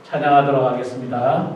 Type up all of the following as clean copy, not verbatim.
찬양하도록 하겠습니다.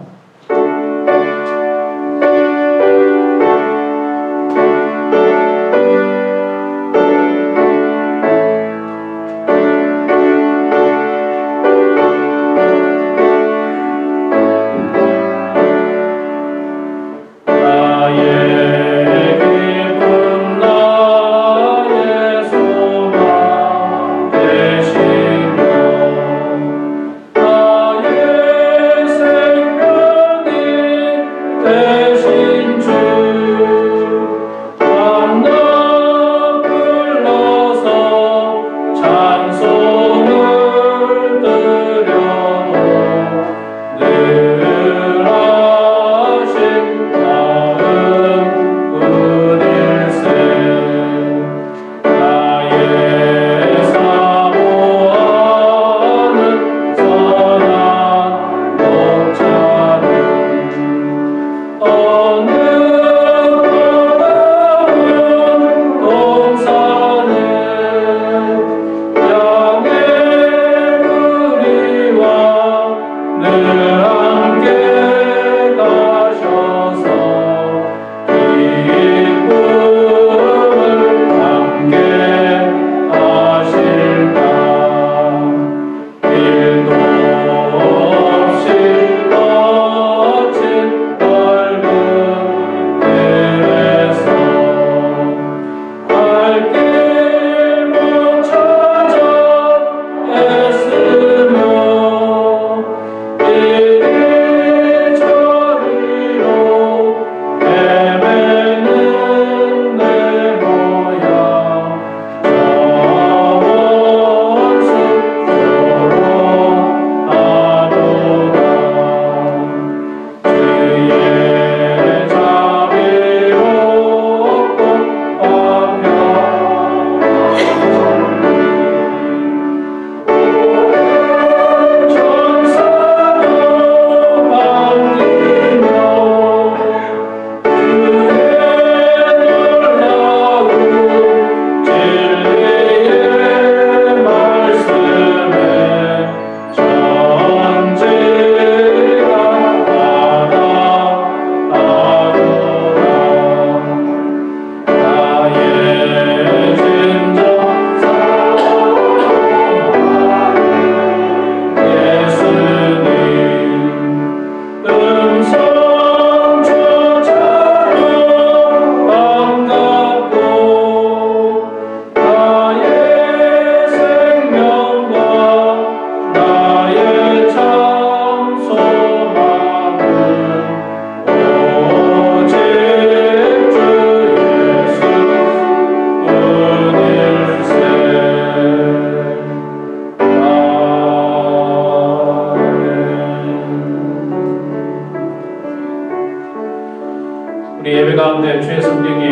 우리 예배 가운데 주의 성령이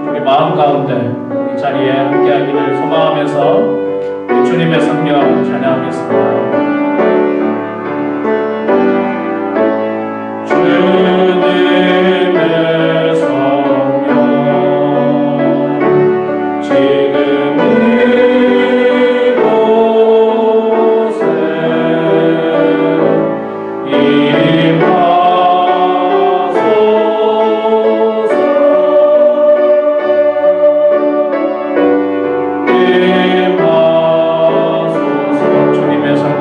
우리 마음 가운데 이 자리에 함께하기를 소망하면서 우리 주님의 성령 찬양하겠습니다. 주님의 성령 지금 이곳에 주님의 성령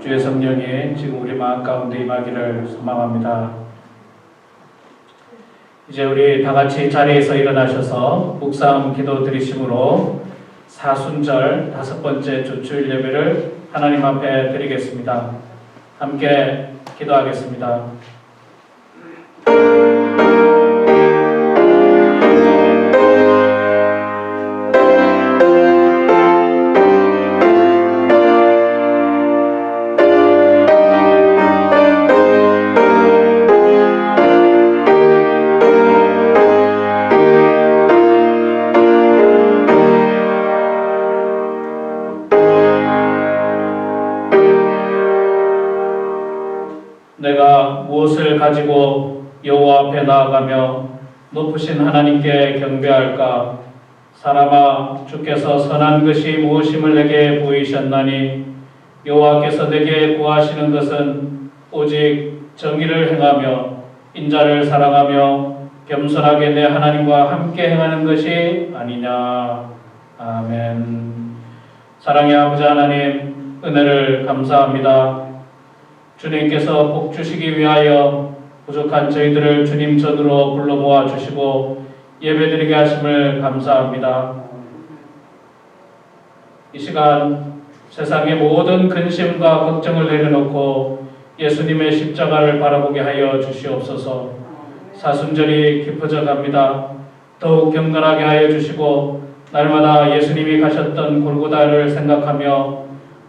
주의 성령이 지금 우리 마음 가운데 임하기를 소망합니다. 이제 우리 다 같이 자리에서 일어나셔서 묵상 기도 드리심으로 사순절 5번째 주일 예배를 하나님 앞에 드리겠습니다. 함께 기도하겠습니다. 내가 무엇을 가지고 여호와 앞에 나아가며 높으신 하나님께 경배할까? 사람아, 주께서 선한 것이 무엇임을 내게 보이셨나니 여호와께서 내게 구하시는 것은 오직 정의를 행하며 인자를 사랑하며 겸손하게 내 하나님과 함께 행하는 것이 아니냐. 아멘. 사랑의 아버지 하나님, 은혜를 감사합니다. 주님께서 복 주시기 위하여 부족한 저희들을 주님 전으로 불러 모아 주시고 예배드리게 하심을 감사합니다. 이 시간 세상의 모든 근심과 걱정을 내려놓고 예수님의 십자가를 바라보게 하여 주시옵소서. 사순절이 깊어져 갑니다. 더욱 경건하게 하여 주시고 날마다 예수님이 가셨던 골고다를 생각하며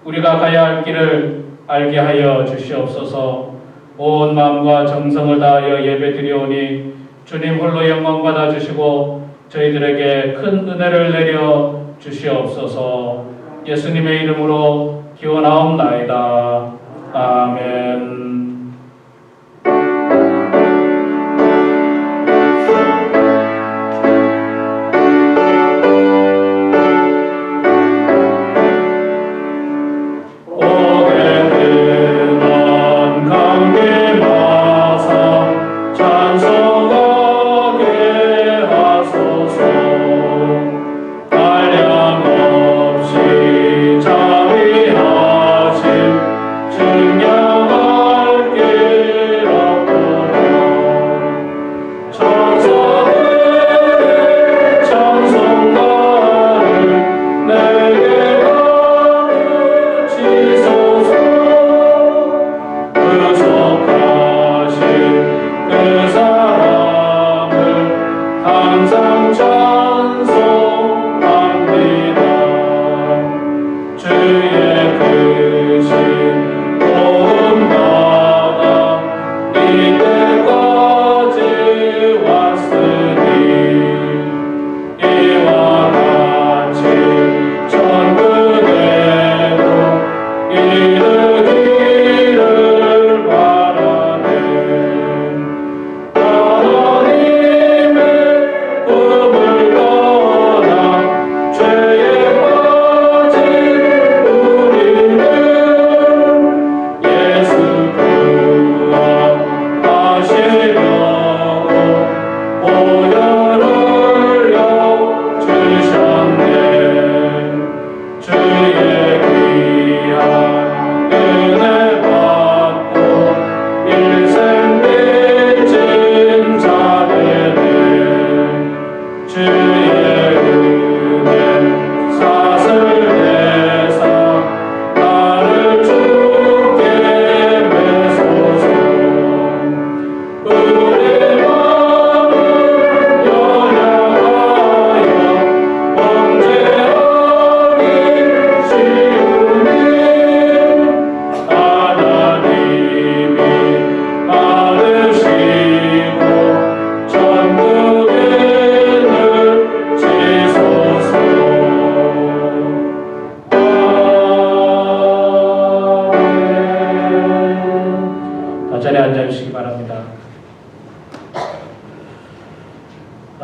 우리가 가야 할 길을 알게 하여 주시옵소서. 온 마음과 정성을 다하여 예배드리오니 주님 홀로 영광 받아 주시고 저희들에게 큰 은혜를 내려 주시옵소서. 예수님의 이름으로 기원하옵나이다. 아멘.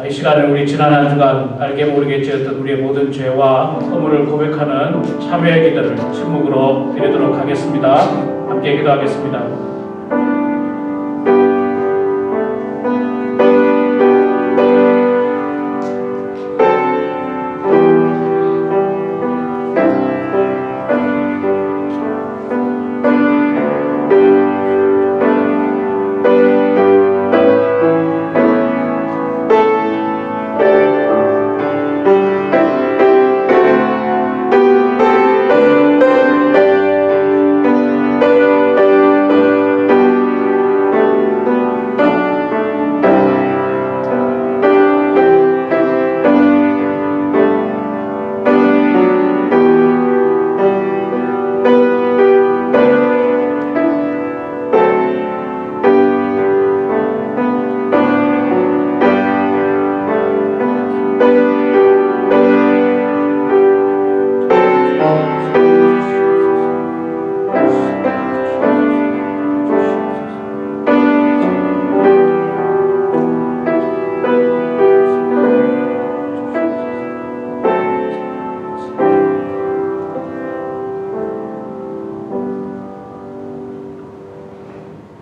이 시간을 우리 지난 한 주간 알게 모르게 지었던 우리의 모든 죄와 허물을 고백하는 참회의 기도를 침묵으로 드리도록 하겠습니다. 함께 기도하겠습니다.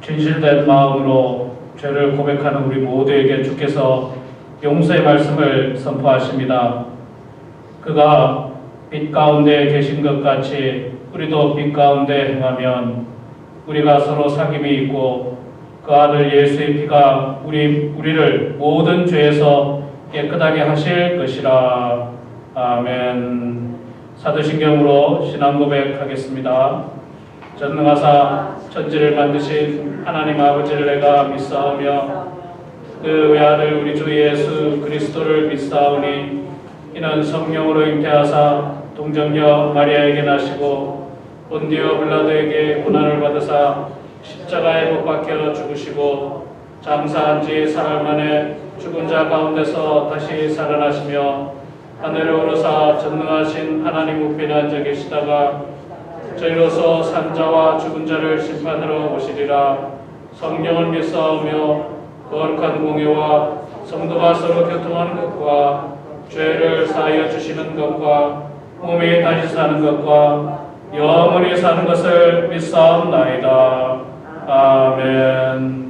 진실된 마음으로 죄를 고백하는 우리 모두에게 주께서 용서의 말씀을 선포하십니다. 그가 빛 가운데 계신 것 같이 우리도 빛 가운데 행하면 우리가 서로 사귐이 있고 그 아들 예수의 피가 우리를 모든 죄에서 깨끗하게 하실 것이라. 아멘. 사도신경으로 신앙 고백하겠습니다. 전능하사 천지를 만드신 하나님 아버지를 내가 믿사오며 그 외아들 우리 주 예수 그리스도를 믿사오니 이는 성령으로 잉태하사 동정녀 마리아에게 나시고 본디오 빌라도에게 고난을 받으사 십자가에 못 박혀 죽으시고 장사한 지 사흘 만에 죽은 자 가운데서 다시 살아나시며 하늘에 오르사 전능하신 하나님 우편에 앉아 계시다가 저희로서 산자와 죽은 자를 심판하러 오시리라. 성령을 믿사오며 거룩한 공예와 성도가 서로 교통하는 것과 죄를 사하여 주시는 것과 몸이 다시 사는 것과 영원히 사는 것을 믿사옵나이다. 아멘.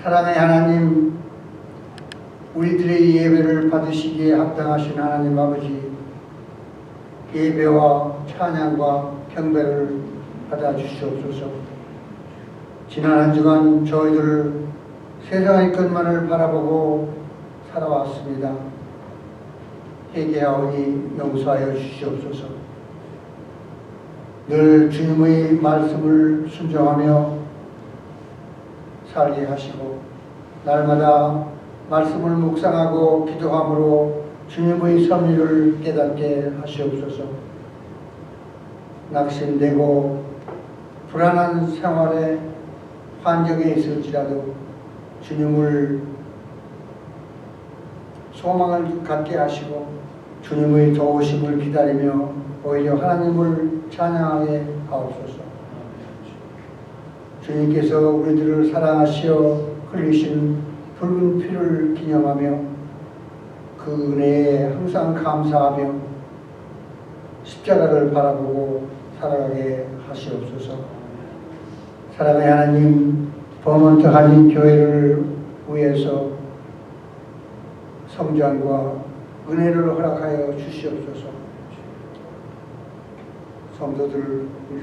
사랑의 하나님, 우리들의 예배를 받으시기에 합당하신 하나님 아버지, 예배와 찬양과 경배를 받아주시옵소서. 지난 한 주간 저희들 세상의 것만을 바라보고 살아왔습니다. 회개하오니 용서하여 주시옵소서. 늘 주님의 말씀을 순종하며 살게 하시고 날마다 말씀을 묵상하고 기도함으로 주님의 섭리를 깨닫게 하시옵소서. 낙심되고 불안한 생활의 환경에 있을지라도 주님을 소망을 갖게 하시고 주님의 도우심을 기다리며 오히려 하나님을 찬양하게 하옵소서. 주님께서 우리들을 사랑하시어 흘리신 붉은 피를 기념하며 그 은혜에 항상 감사하며 십자가를 바라보고 살아가게 하시옵소서. 사랑의 하나님, 버몬트 한인교회를 위해서 성장과 은혜를 허락하여 주시옵소서. 성도들, 우리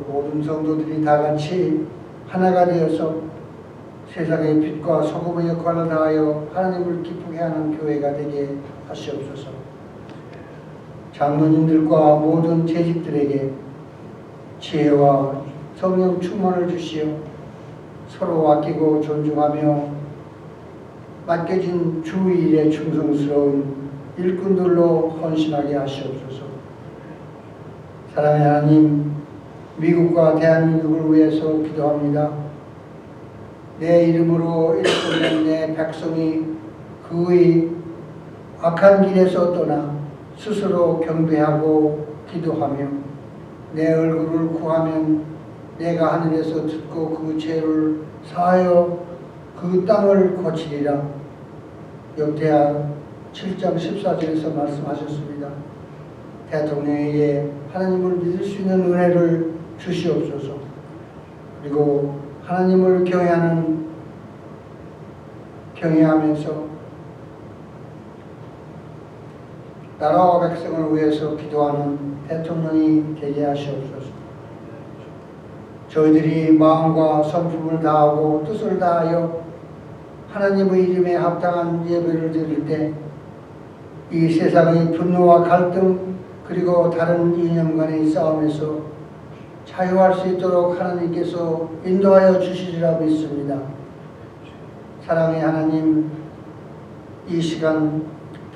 모든 성도들이 다 같이 하나가 되어서 세상의 빛과 소금의 역할을 다하여 하나님을 기쁘게 하는 교회가 되게 하시옵소서. 장로님들과 모든 재직들에게 지혜와 성령 충만을 주시어 서로 아끼고 존중하며 맡겨진 주 일에 충성스러운 일꾼들로 헌신하게 하시옵소서. 사랑의 하나님, 미국과 대한민국을 위해서 기도합니다. 내 이름으로 일꾼된 내 백성이 그의 악한 길에서 떠나 스스로 경배하고 기도하며 내 얼굴을 구하면 내가 하늘에서 듣고 그 죄를 사하여 그 땅을 고치리라. 역대하 7장 14절에서 말씀하셨습니다. 대통령에게 하나님을 믿을 수 있는 은혜를 주시옵소서. 그리고 하나님을 경외하면서 나라와 백성을 위해서 기도하는 대통령이 되게 하시옵소서. 저희들이 마음과 성품을 다하고 뜻을 다하여 하나님의 이름에 합당한 예배를 드릴 때 이 세상의 분노와 갈등 그리고 다른 이념 간의 싸움에서 자유할 수 있도록 하나님께서 인도하여 주시리라 믿습니다. 사랑의 하나님, 이 시간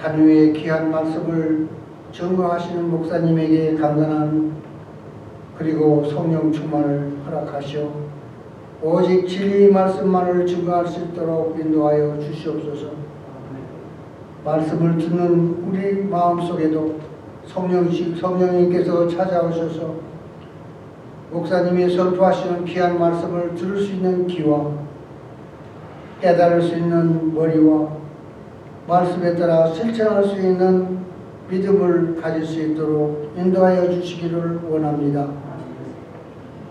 단위의 귀한 말씀을 증거하시는 목사님에게 강건한 그리고 성령 충만을 허락하시어 오직 진리의 말씀만을 증거할 수 있도록 인도하여 주시옵소서. 말씀을 듣는 우리 마음속에도 성령님께서 찾아오셔서 목사님이 선포하시는 귀한 말씀을 들을 수 있는 귀와 깨달을 수 있는 머리와 말씀에 따라 실천할 수 있는 믿음을 가질 수 있도록 인도하여 주시기를 원합니다.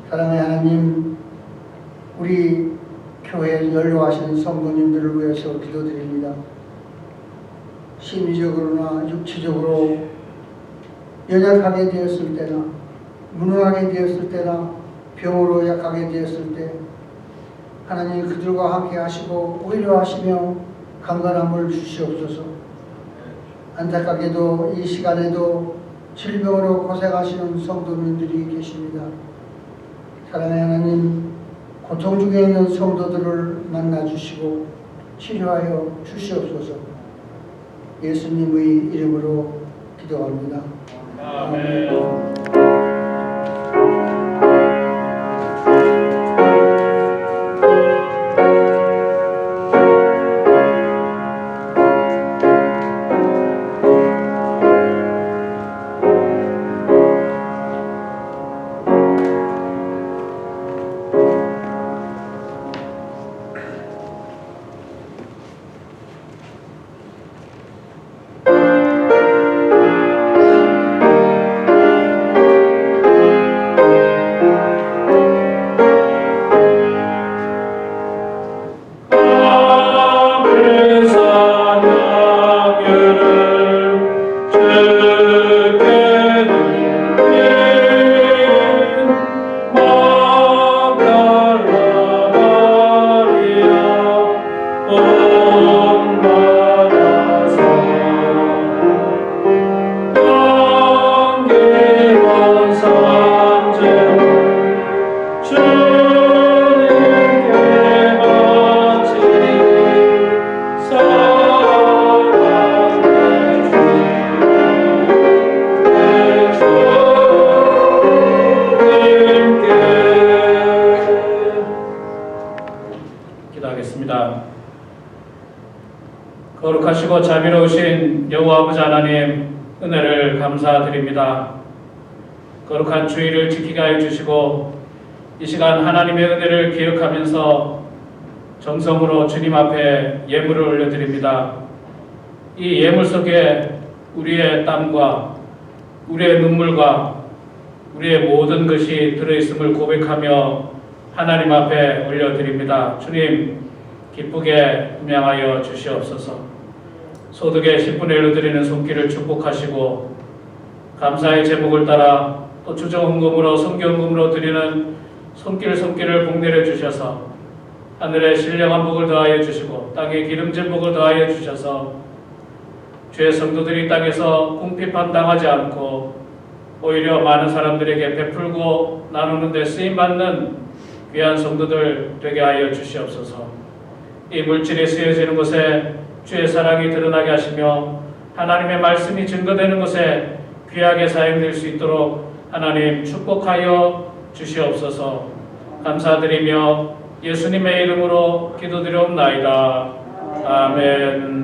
사랑의 하나님, 우리 교회에 연로하신 성도님들을 위해서 기도드립니다. 심리적으로나 육체적으로 연약하게 되었을 때나 무능하게 되었을 때나 병으로 약하게 되었을 때 하나님 그들과 함께 하시고 위로하시며 강건함을 주시옵소서. 안타깝게도 이 시간에도 질병으로 고생하시는 성도님들이 계십니다. 사랑의 하나님, 고통 중에 있는 성도들을 만나주시고 치료하여 주시옵소서. 예수님의 이름으로 기도합니다. 아멘. 올려드립니다. 거룩하시고 자비로우신 여호와 아버지 하나님, 은혜를 감사드립니다. 거룩한 주일을 지키게 하여 주시고 이 시간 하나님의 은혜를 기억하면서 정성으로 주님 앞에 예물을 올려드립니다. 이 예물 속에 우리의 땀과 우리의 눈물과 우리의 모든 것이 들어있음을 고백하며 하나님 앞에 올려드립니다. 주님, 기쁘게 음양하여 주시옵소서. 소득의 10분의 1로 드리는 손길을 축복하시고 감사의 제목을 따라 또 주정헌금으로 성경금으로 드리는 손길을 복내려 주셔서 하늘에 신령한 복을 더하여 주시고 땅에 기름진 복을 더하여 주셔서 주의 성도들이 땅에서 궁핍함 당하지 않고 오히려 많은 사람들에게 베풀고 나누는 데 쓰임받는 귀한 성도들 되게 하여 주시옵소서. 이 물질이 쓰여지는 곳에 주의 사랑이 드러나게 하시며 하나님의 말씀이 증거되는 곳에 귀하게 사용될 수 있도록 하나님 축복하여 주시옵소서. 감사드리며 예수님의 이름으로 기도드리옵나이다. 아멘.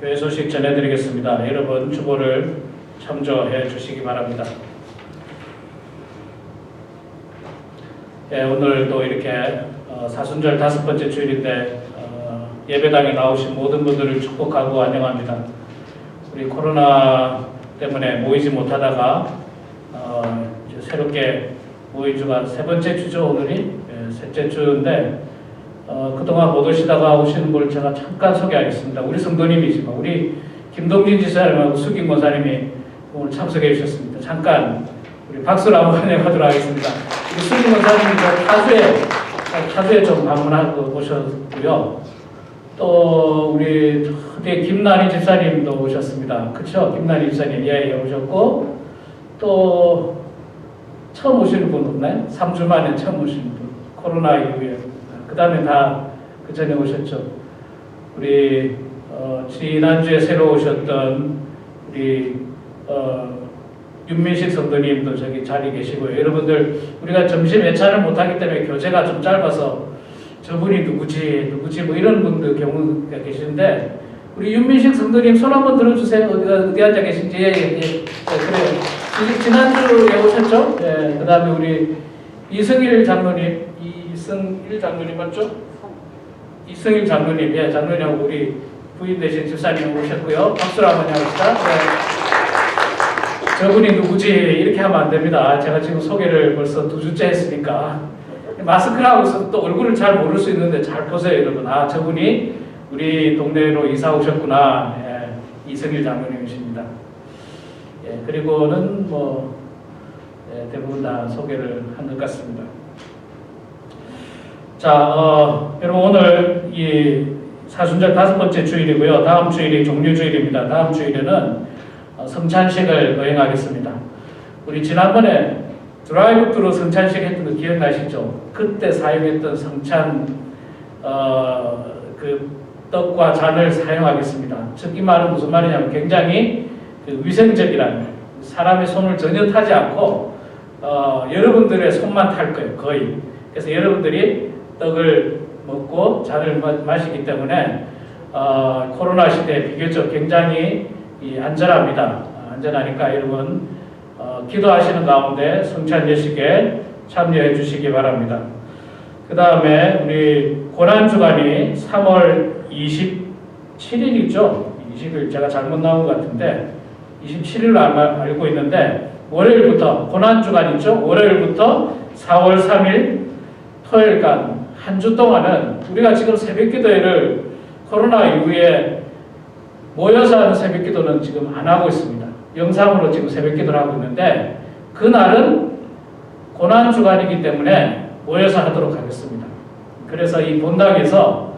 교회 소식 전해드리겠습니다. 여러분 주보를 참조해 주시기 바랍니다. 오늘 또 이렇게 사순절 5번째 주일인데 예배당에 나오신 모든 분들을 축복하고 안녕합니다. 우리 코로나 때문에 모이지 못하다가 이제 새롭게 모인 주가 3번째 주죠. 오늘이 셋째 주인데 그동안 못 오시다가 오시는 걸 제가 잠깐 소개하겠습니다. 우리 성도님이지만 우리 김동진 지사님하고 수김 권사님이 오늘 참석해 주셨습니다. 잠깐 우리 박수로 한번 환영하도록 하겠습니다. 우리 수김 권사님이 타주에 좀 방문하고 오셨고요. 또 우리 뒤에 김난희 집사님도 오셨습니다. 그렇죠? 김난희 집사님 오셨고 또 처음 오시는 분 없나요? 3주 만에 처음 오시는 분. 코로나 이후에. 그 다음에 다 그 전에 오셨죠. 우리 지난주에 새로 오셨던 우리 윤민식 성도님도 저기 자리에 계시고요. 여러분들 우리가 점심 예찬을 못하기 때문에 교재가 좀 짧아서 저분이 누구지 뭐 이런 분들 경우가 계시는데 우리 윤민식 성도님 손 한번 들어주세요. 어디 앉아 계신지. 그래요. 지난주에 오셨죠? 그 다음에 우리 이승일 장로님 맞죠? 이승일 장로님, 장로님하고 우리 부인 되신 집사님 오셨고요. 박수로 한번 해봅시다. 저분이 누구지? 이렇게 하면 안 됩니다. 제가 지금 소개를 벌써 2주째 했으니까. 마스크를 하고 있어서 또 얼굴을 잘 모를 수 있는데 잘 보세요, 여러분. 저분이 우리 동네로 이사 오셨구나. 이승일 장로님이십니다. 그리고는 대부분 다 소개를 한 것 같습니다. 자, 여러분 오늘 이 사순절 5번째 주일이고요. 다음 주일이 종료주일입니다. 다음 주일에는 성찬식을 거행하겠습니다. 우리 지난번에 드라이브트로 성찬식 했던 거 기억나시죠? 그때 사용했던 성찬 그 떡과 잔을 사용하겠습니다. 즉 이 말은 무슨 말이냐면 굉장히 위생적이라는 사람의 손을 전혀 타지 않고 여러분들의 손만 탈 거예요. 거의. 그래서 여러분들이 떡을 먹고 잔을 마시기 때문에 코로나 시대에 비교적 굉장히 안전합니다. 안전하니까 여러분 기도하시는 가운데 성찬 예식에 참여해 주시기 바랍니다. 그 다음에 우리 고난주간이 3월 27일이죠. 20일 제가 잘못 나온 것 같은데 27일로 알고 있는데 월요일부터 고난주간 있죠. 월요일부터 4월 3일 토요일간 한 주 동안은 우리가 지금 새벽기도회를 코로나 이후에 모여서 하는 새벽기도는 지금 안 하고 있습니다. 영상으로 지금 새벽기도를 하고 있는데 그날은 고난주간이기 때문에 모여서 하도록 하겠습니다. 그래서 이 본당에서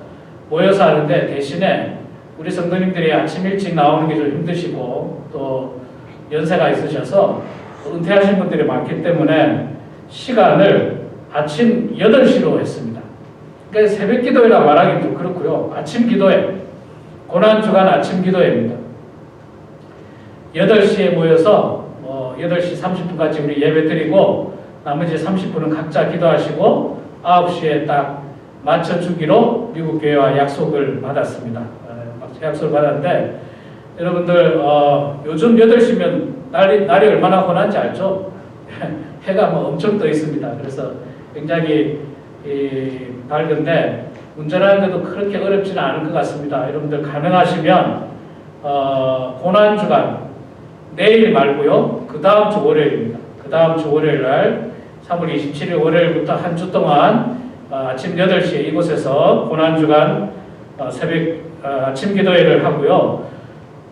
모여서 하는데 대신에 우리 성도님들이 아침 일찍 나오는 게 좀 힘드시고 또 연세가 있으셔서 은퇴하신 분들이 많기 때문에 시간을 아침 8시로 했습니다. 그러니까 새벽 기도회라 말하기 좀 그렇고요. 아침 기도회, 고난주간 아침 기도회입니다. 8시에 모여서 8시 30분까지 우리 예배 드리고 나머지 30분은 각자 기도하시고 9시에 딱 맞춰주기로 미국 교회와 약속을 받았습니다. 약속을 받았는데 여러분들 요즘 8시면 날이 얼마나 혼한지 알죠? 해가 뭐 엄청 떠 있습니다. 그래서 굉장히 밝은데 운전하는데도 그렇게 어렵지는 않을 것 같습니다. 여러분들 가능하시면 고난주간 내일 말고요. 그 다음 주 월요일입니다. 그 다음 주 월요일 날 3월 27일 월요일부터 한 주 동안 아침 8시에 이곳에서 고난주간 아침 기도회를 하고요.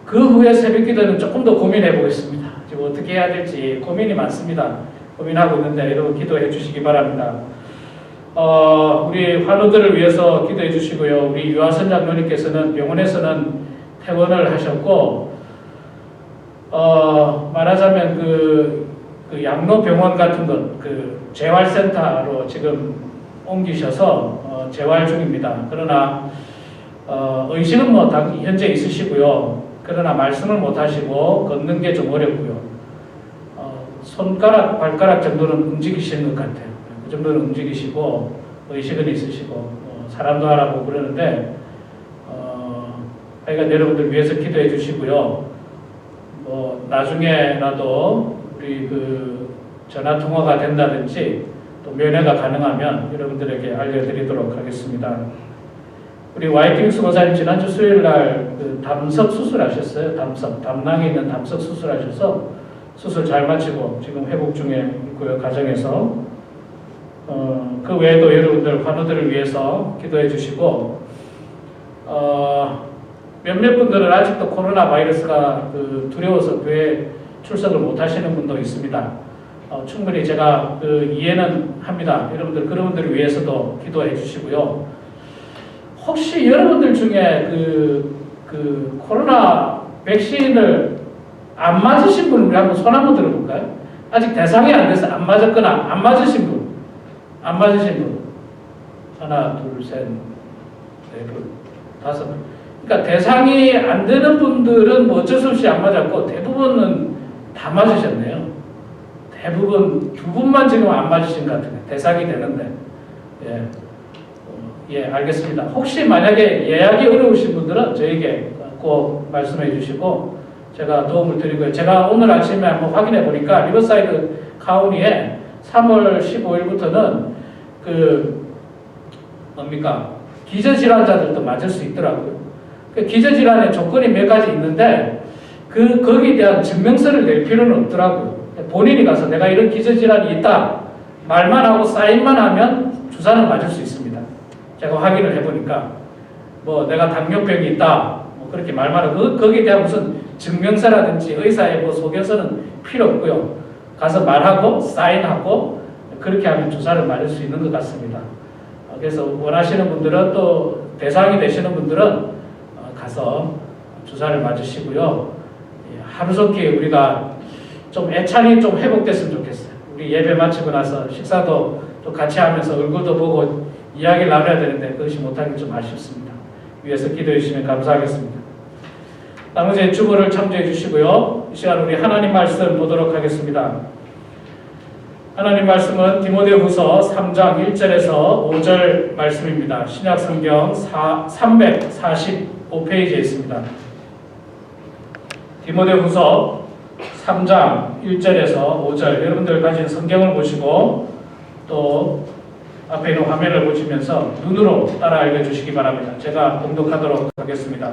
그 후에 새벽 기도는 조금 더 고민해 보겠습니다. 지금 어떻게 해야 될지 고민이 많습니다. 고민하고 있는데 여러분 기도해 주시기 바랍니다. 우리 환우들을 위해서 기도해 주시고요. 우리 유아선 장로님께서는 병원에서는 퇴원을 하셨고 말하자면 그 양로병원 같은 것, 그 재활센터로 지금 옮기셔서 재활 중입니다. 그러나 의식은 뭐 현재 있으시고요. 그러나 말씀을 못 하시고 걷는 게 좀 어렵고요. 손가락, 발가락 정도는 움직이시는 것 같아요. 그 정도는 움직이시고 의식은 있으시고 사람도 하라고 그러는데 하여간 여러분들 위해서 기도해 주시고요. 나중에라도 우리 전화 통화가 된다든지 또 면회가 가능하면 여러분들에게 알려드리도록 하겠습니다. 우리 와이킹스 권사님 지난주 수요일 날 담석 수술하셨어요. 담낭에 있는 담석 수술하셔서 수술 잘 마치고 지금 회복 중에 있고요. 가정에서 그 외에도 여러분들 환우들을 위해서 기도해 주시고 몇몇 분들은 아직도 코로나 바이러스가 두려워서 교회 출석을 못 하시는 분도 있습니다. 충분히 제가 이해는 합니다. 여러분들 그런 분들을 위해서도 기도해 주시고요. 혹시 여러분들 중에 코로나 백신을 안 맞으신 분 우리 한번 손 한번 들어볼까요? 아직 대상이 안 돼서 안 맞았거나 안 맞으신 분, 하나, 둘, 셋, 네 분, 5분. 그러니까 대상이 안 되는 분들은 뭐 어쩔 수 없이 안 맞았고 대부분은 다 맞으셨네요. 대부분 2분만 지금 안 맞으신 것 같아요. 대상이 되는데. 예, 알겠습니다. 혹시 만약에 예약이 어려우신 분들은 저에게 꼭 말씀해 주시고 제가 도움을 드리고요. 제가 오늘 아침에 한번 확인해 보니까 리버사이드 카운티에 3월 15일부터는 기저질환자들도 맞을 수 있더라고요. 기저질환의 조건이 몇 가지 있는데 거기에 대한 증명서를 낼 필요는 없더라고요. 본인이 가서 내가 이런 기저질환이 있다 말만 하고 사인만 하면 주사는 맞을 수 있습니다. 제가 확인을 해보니까 내가 당뇨병이 있다 그렇게 말만 하고 거기에 대한 무슨 증명서라든지 의사의 소견서는 필요 없고요. 가서 말하고 사인하고 그렇게 하면 주사를 맞을 수 있는 것 같습니다. 그래서 원하시는 분들은 또 대상이 되시는 분들은 가서 주사를 맞으시고요. 하루속히 우리가 좀 애착이 좀 회복됐으면 좋겠어요. 우리 예배 마치고 나서 식사도 또 같이 하면서 얼굴도 보고 이야기를 나눠야 되는데 그것이 못한 게 좀 아쉽습니다. 위해서 기도해 주시면 감사하겠습니다. 나머지 주보를 참조해 주시고요. 이 시간 우리 하나님 말씀 보도록 하겠습니다. 하나님 말씀은 디모데후서 3장 1절에서 5절 말씀입니다. 신약성경 345페이지에 있습니다. 디모데후서 3장 1절에서 5절 여러분들 가진 성경을 보시고 또 앞에 있는 화면을 보시면서 눈으로 따라 읽어주시기 바랍니다. 제가 봉독하도록 하겠습니다.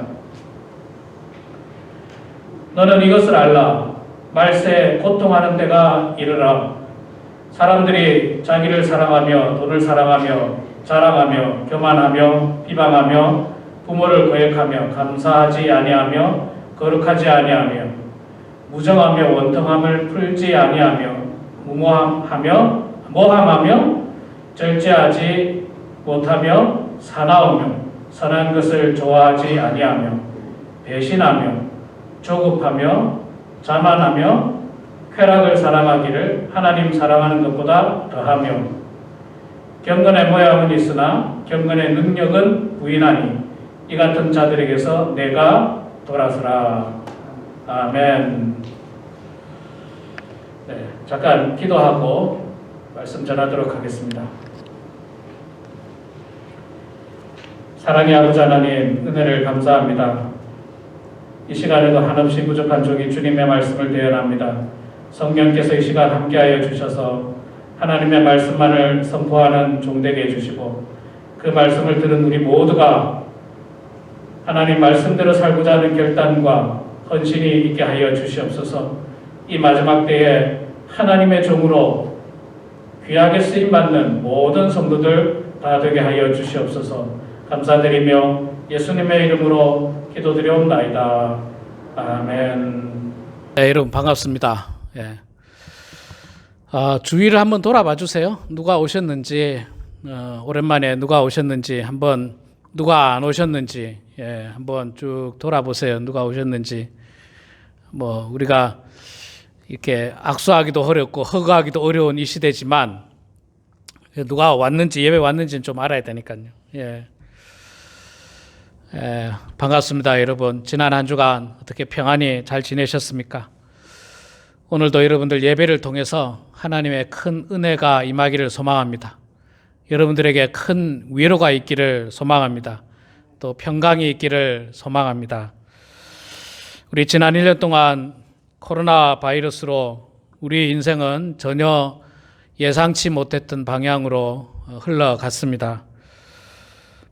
너는 이것을 알라. 말세 고통하는 때가 이르라. 사람들이 자기를 사랑하며 돈을 사랑하며 자랑하며 교만하며 비방하며 부모를 거역하며 감사하지 아니하며 거룩하지 아니하며 무정하며 원통함을 풀지 아니하며 모함하며 절제하지 못하며 사나우며 선한 것을 좋아하지 아니하며 배신하며 조급하며 자만하며 쾌락을 사랑하기를 하나님 사랑하는 것보다 더하며 경건의 모양은 있으나 경건의 능력은 부인하니 이 같은 자들에게서 내가 돌아서라. 아멘. 네, 잠깐 기도하고 말씀 전하도록 하겠습니다. 사랑의 아버지 하나님, 은혜를 감사합니다. 이 시간에도 한없이 부족한 종이 주님의 말씀을 대연합니다. 성령께서 이 시간 함께하여 주셔서 하나님의 말씀만을 선포하는 종 되게 해주시고, 그 말씀을 들은 우리 모두가 하나님 말씀대로 살고자 하는 결단과 헌신이 있게 하여 주시옵소서. 이 마지막 때에 하나님의 종으로 귀하게 쓰임받는 모든 성도들 다 되게 하여 주시옵소서. 감사드리며 예수님의 이름으로 기도드리옵나이다. 아멘. 네, 여러분 반갑습니다. 예. 주위를 한번 돌아봐 주세요. 누가 오셨는지, 오랜만에 누가 오셨는지, 한번 누가 안 오셨는지, 한번 쭉 돌아보세요. 누가 오셨는지. 뭐 우리가 이렇게 악수하기도 어렵고 허가하기도 어려운 이 시대지만 누가 왔는지, 예배 왔는지는 좀 알아야 되니까요. 반갑습니다, 여러분. 지난 한 주간 어떻게 평안히 잘 지내셨습니까? 오늘도 여러분들 예배를 통해서 하나님의 큰 은혜가 임하기를 소망합니다. 여러분들에게 큰 위로가 있기를 소망합니다. 또 평강이 있기를 소망합니다. 우리 지난 1년 동안 코로나 바이러스로 우리 인생은 전혀 예상치 못했던 방향으로 흘러갔습니다.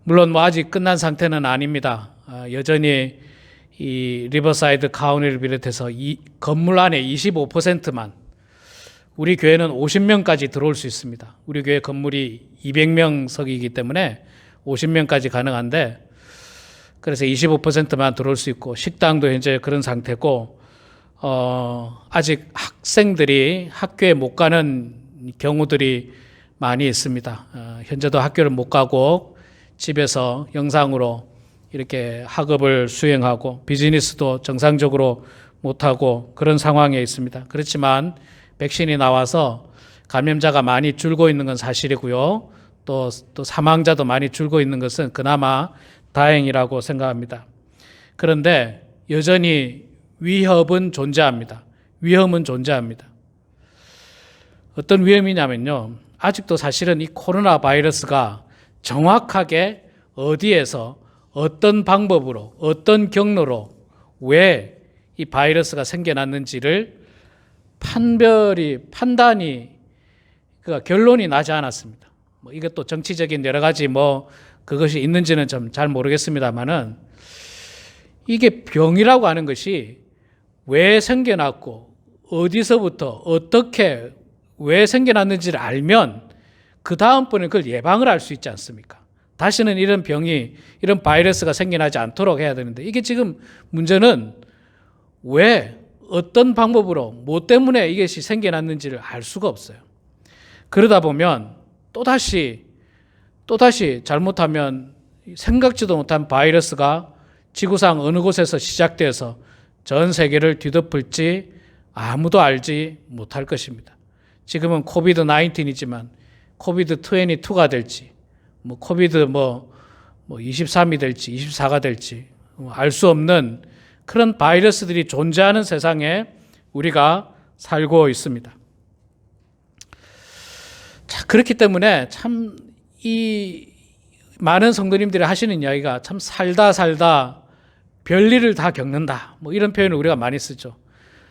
물론 아직 끝난 상태는 아닙니다. 여전히 이 리버사이드 카운티를 비롯해서 이 건물 안에 25%만, 우리 교회는 50명까지 들어올 수 있습니다. 우리 교회 건물이 200명석이기 때문에 50명까지 가능한데, 그래서 25%만 들어올 수 있고, 식당도 현재 그런 상태고, 아직 학생들이 학교에 못 가는 경우들이 많이 있습니다. 현재도 학교를 못 가고 집에서 영상으로 이렇게 학업을 수행하고 비즈니스도 정상적으로 못하고 그런 상황에 있습니다. 그렇지만 백신이 나와서 감염자가 많이 줄고 있는 건 사실이고요. 또 사망자도 많이 줄고 있는 것은 그나마 다행이라고 생각합니다. 그런데 여전히 위협은 존재합니다. 위험은 존재합니다. 어떤 위험이냐면요, 아직도 사실은 이 코로나 바이러스가 정확하게 어디에서 어떤 방법으로 어떤 경로로 왜 이 바이러스가 생겨났는지를 판단이 결론이 나지 않았습니다. 이것도 정치적인 여러 가지 그것이 있는지는 좀 잘 모르겠습니다만은, 이게 병이라고 하는 것이 왜 생겨났고 어디서부터 어떻게 왜 생겨났는지를 알면 그 다음번에 그걸 예방을 할 수 있지 않습니까? 다시는 이런 병이, 이런 바이러스가 생겨나지 않도록 해야 되는데, 이게 지금 문제는 왜, 어떤 방법으로, 뭐 때문에 이것이 생겨났는지를 알 수가 없어요. 그러다 보면 또다시 잘못하면 생각지도 못한 바이러스가 지구상 어느 곳에서 시작돼서 전 세계를 뒤덮을지 아무도 알지 못할 것입니다. 지금은 코비드 19이지만 코비드 22가 될지, 코비드 23이 될지 24가 될지 알 수 없는 그런 바이러스들이 존재하는 세상에 우리가 살고 있습니다. 자, 그렇기 때문에 참 이 많은 성도님들이 하시는 이야기가 참 살다 별일을 다 겪는다, 이런 표현을 우리가 많이 쓰죠.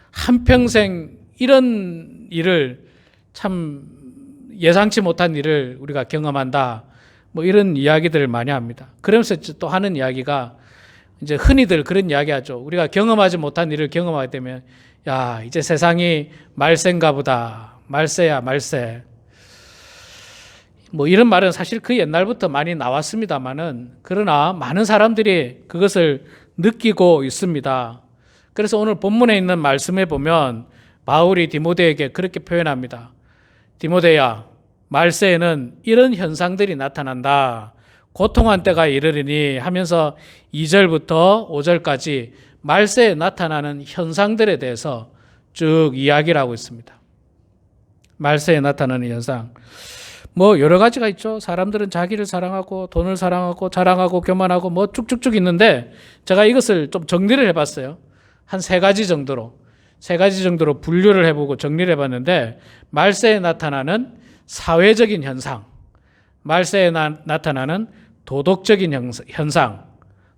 한평생 이런 일을, 참 예상치 못한 일을 우리가 경험한다, 이런 이야기들을 많이 합니다. 그러면서 또 하는 이야기가, 이제 흔히들 그런 이야기 하죠. 우리가 경험하지 못한 일을 경험하게 되면, 야, 이제 세상이 말세인가 보다. 말세야, 말세. 이런 말은 사실 그 옛날부터 많이 나왔습니다만은, 그러나 많은 사람들이 그것을 느끼고 있습니다. 그래서 오늘 본문에 있는 말씀에 보면 바울이 디모데에게 그렇게 표현합니다. 디모데야, 말세에는 이런 현상들이 나타난다. 고통한 때가 이르리니 하면서 2절부터 5절까지 말세에 나타나는 현상들에 대해서 쭉 이야기를 하고 있습니다. 말세에 나타나는 현상. 여러 가지가 있죠. 사람들은 자기를 사랑하고 돈을 사랑하고 자랑하고 교만하고 쭉쭉쭉 있는데, 제가 이것을 좀 정리를 해봤어요. 한 세 가지 정도로 분류를 해보고 정리를 해봤는데, 말세에 나타나는 사회적인 현상, 말세에 나타나는 도덕적인 현상,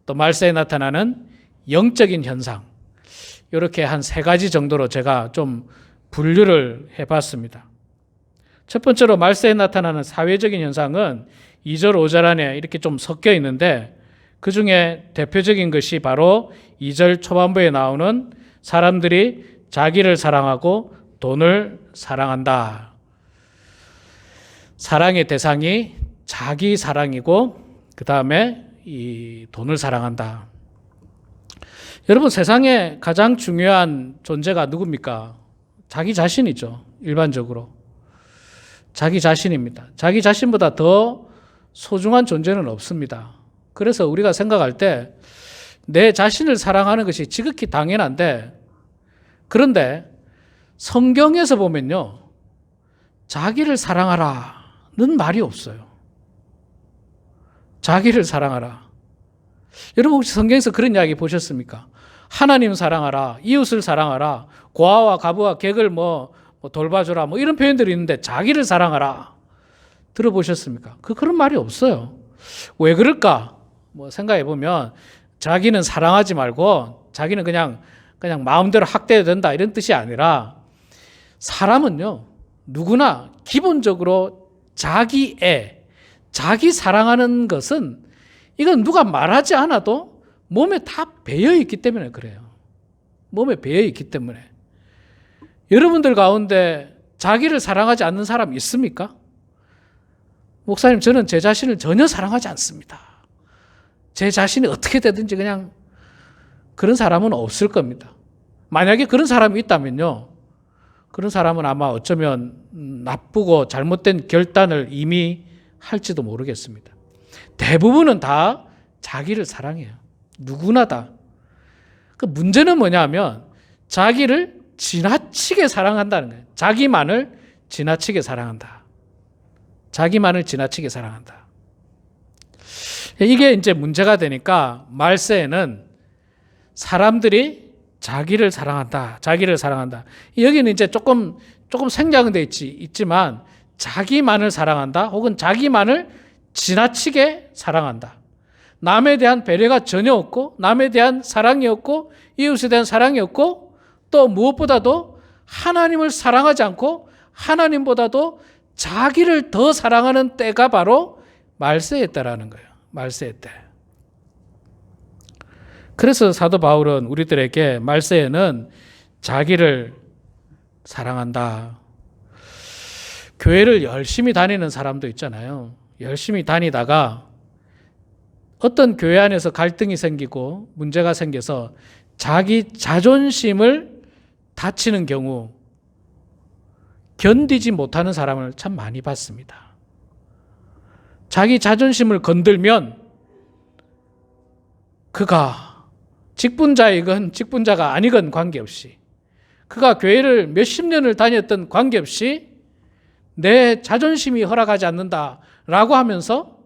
또 말세에 나타나는 영적인 현상, 이렇게 한 세 가지 정도로 제가 좀 분류를 해봤습니다. 첫 번째로 말세에 나타나는 사회적인 현상은 2절, 5절 안에 이렇게 좀 섞여 있는데, 그 중에 대표적인 것이 바로 2절 초반부에 나오는 사람들이 자기를 사랑하고 돈을 사랑한다. 사랑의 대상이 자기 사랑이고, 그 다음에 이 돈을 사랑한다. 여러분, 세상에 가장 중요한 존재가 누굽니까? 자기 자신이죠. 일반적으로. 자기 자신입니다. 자기 자신보다 더 소중한 존재는 없습니다. 그래서 우리가 생각할 때 내 자신을 사랑하는 것이 지극히 당연한데, 그런데 성경에서 보면요, 자기를 사랑하라는 말이 없어요. 자기를 사랑하라. 여러분, 혹시 성경에서 그런 이야기 보셨습니까? 하나님 사랑하라, 이웃을 사랑하라, 고아와 가부와 객을 뭐 돌봐주라, 뭐 이런 표현들이 있는데 자기를 사랑하라 들어보셨습니까? 그런 말이 없어요. 왜 그럴까? 뭐 생각해 보면 자기는 사랑하지 말고 자기는 그냥 마음대로 학대해도 된다 이런 뜻이 아니라, 사람은요, 누구나 기본적으로 자기 사랑하는 것은 이건 누가 말하지 않아도 몸에 다 배어 있기 때문에 그래요. 몸에 배어 있기 때문에. 여러분들 가운데 자기를 사랑하지 않는 사람 있습니까? 목사님, 저는 제 자신을 전혀 사랑하지 않습니다. 제 자신이 어떻게 되든지 그냥, 그런 사람은 없을 겁니다. 만약에 그런 사람이 있다면요, 그런 사람은 아마 어쩌면 나쁘고 잘못된 결단을 이미 할지도 모르겠습니다. 대부분은 다 자기를 사랑해요. 누구나 다. 그 문제는 뭐냐면 자기를 지나치게 사랑한다는 거예요. 자기만을 지나치게 사랑한다. 자기만을 지나치게 사랑한다. 이게 이제 문제가 되니까 말세에는 사람들이 자기를 사랑한다. 자기를 사랑한다. 여기는 이제 조금 생략돼 있지만 자기만을 사랑한다. 혹은 자기만을 지나치게 사랑한다. 남에 대한 배려가 전혀 없고, 남에 대한 사랑이 없고, 이웃에 대한 사랑이 없고, 또 무엇보다도 하나님을 사랑하지 않고 하나님보다도 자기를 더 사랑하는 때가 바로 말세의 때라는 거예요. 말세의 때. 그래서 사도 바울은 우리들에게 말세에는 자기를 사랑한다. 교회를 열심히 다니는 사람도 있잖아요. 열심히 다니다가 어떤 교회 안에서 갈등이 생기고 문제가 생겨서 자기 자존심을 다치는 경우 견디지 못하는 사람을 참 많이 봤습니다. 자기 자존심을 건들면 그가 직분자이건 직분자가 아니건 관계없이, 그가 교회를 몇십 년을 다녔던 관계없이 내 자존심이 허락하지 않는다라고 하면서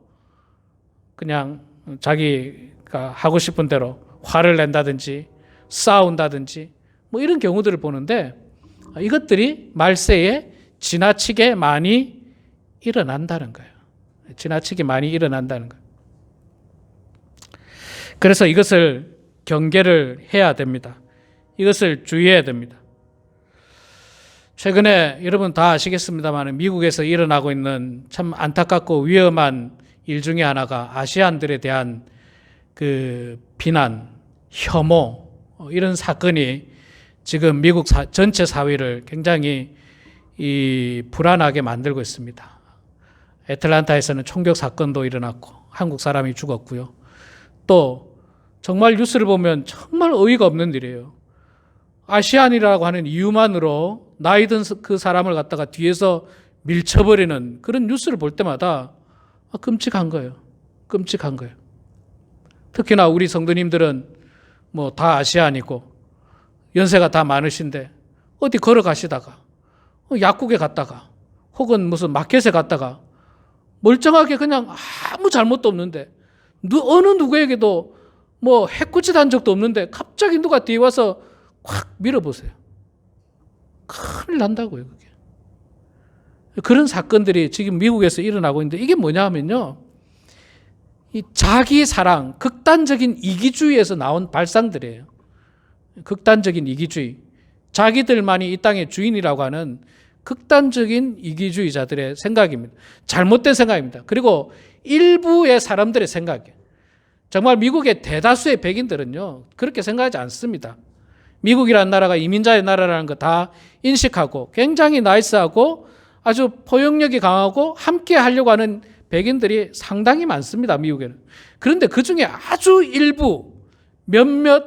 그냥 자기가 하고 싶은 대로 화를 낸다든지 싸운다든지 뭐 이런 경우들을 보는데, 이것들이 말세에 지나치게 많이 일어난다는 거예요. 지나치게 많이 일어난다는 거예요. 그래서 이것을 경계를 해야 됩니다. 이것을 주의해야 됩니다. 최근에 여러분 다 아시겠습니다만 미국에서 일어나고 있는 참 안타깝고 위험한 일 중에 하나가 아시안들에 대한 그 비난, 혐오, 이런 사건이 지금 미국 전체 사회를 굉장히 불안하게 만들고 있습니다. 애틀란타에서는 총격 사건도 일어났고 한국 사람이 죽었고요. 또 정말 뉴스를 보면 정말 어이가 없는 일이에요. 아시안이라고 하는 이유만으로 나이든 그 사람을 갖다가 뒤에서 밀쳐버리는 그런 뉴스를 볼 때마다 끔찍한 거예요. 끔찍한 거예요. 특히나 우리 성도님들은 뭐 다 아시안이고 연세가 다 많으신데 어디 걸어가시다가 약국에 갔다가 혹은 무슨 마켓에 갔다가 멀쩡하게 그냥 아무 잘못도 없는데 어느 누구에게도 뭐 해코지 한 적도 없는데 갑자기 누가 뒤에 와서 확 밀어보세요. 큰일 난다고요, 그게. 그런 사건들이 지금 미국에서 일어나고 있는데 이게 뭐냐 하면요. 이 자기 사랑, 극단적인 이기주의에서 나온 발상들이에요. 극단적인 이기주의. 자기들만이 이 땅의 주인이라고 하는 극단적인 이기주의자들의 생각입니다. 잘못된 생각입니다. 그리고 일부의 사람들의 생각이에요. 정말 미국의 대다수의 백인들은요, 그렇게 생각하지 않습니다. 미국이라는 나라가 이민자의 나라라는 거 다 인식하고 굉장히 나이스하고 아주 포용력이 강하고 함께 하려고 하는 백인들이 상당히 많습니다, 미국에는. 그런데 그 중에 아주 일부, 몇몇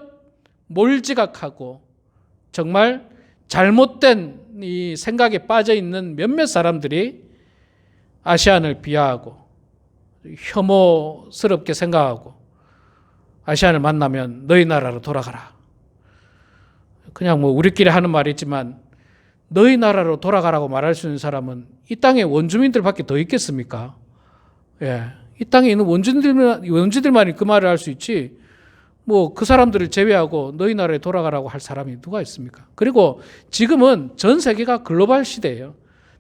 몰지각하고 정말 잘못된 이 생각에 빠져 있는 몇몇 사람들이 아시안을 비하하고 혐오스럽게 생각하고 아시안을 만나면 너희 나라로 돌아가라. 그냥 뭐 우리끼리 하는 말이 있지만 너희 나라로 돌아가라고 말할 수 있는 사람은 이 땅에 원주민들밖에 더 있겠습니까? 예, 이 땅에 있는 원주민들만이 그 말을 할 수 있지. 뭐 그 사람들을 제외하고 너희 나라에 돌아가라고 할 사람이 누가 있습니까? 그리고 지금은 전 세계가 글로벌 시대예요.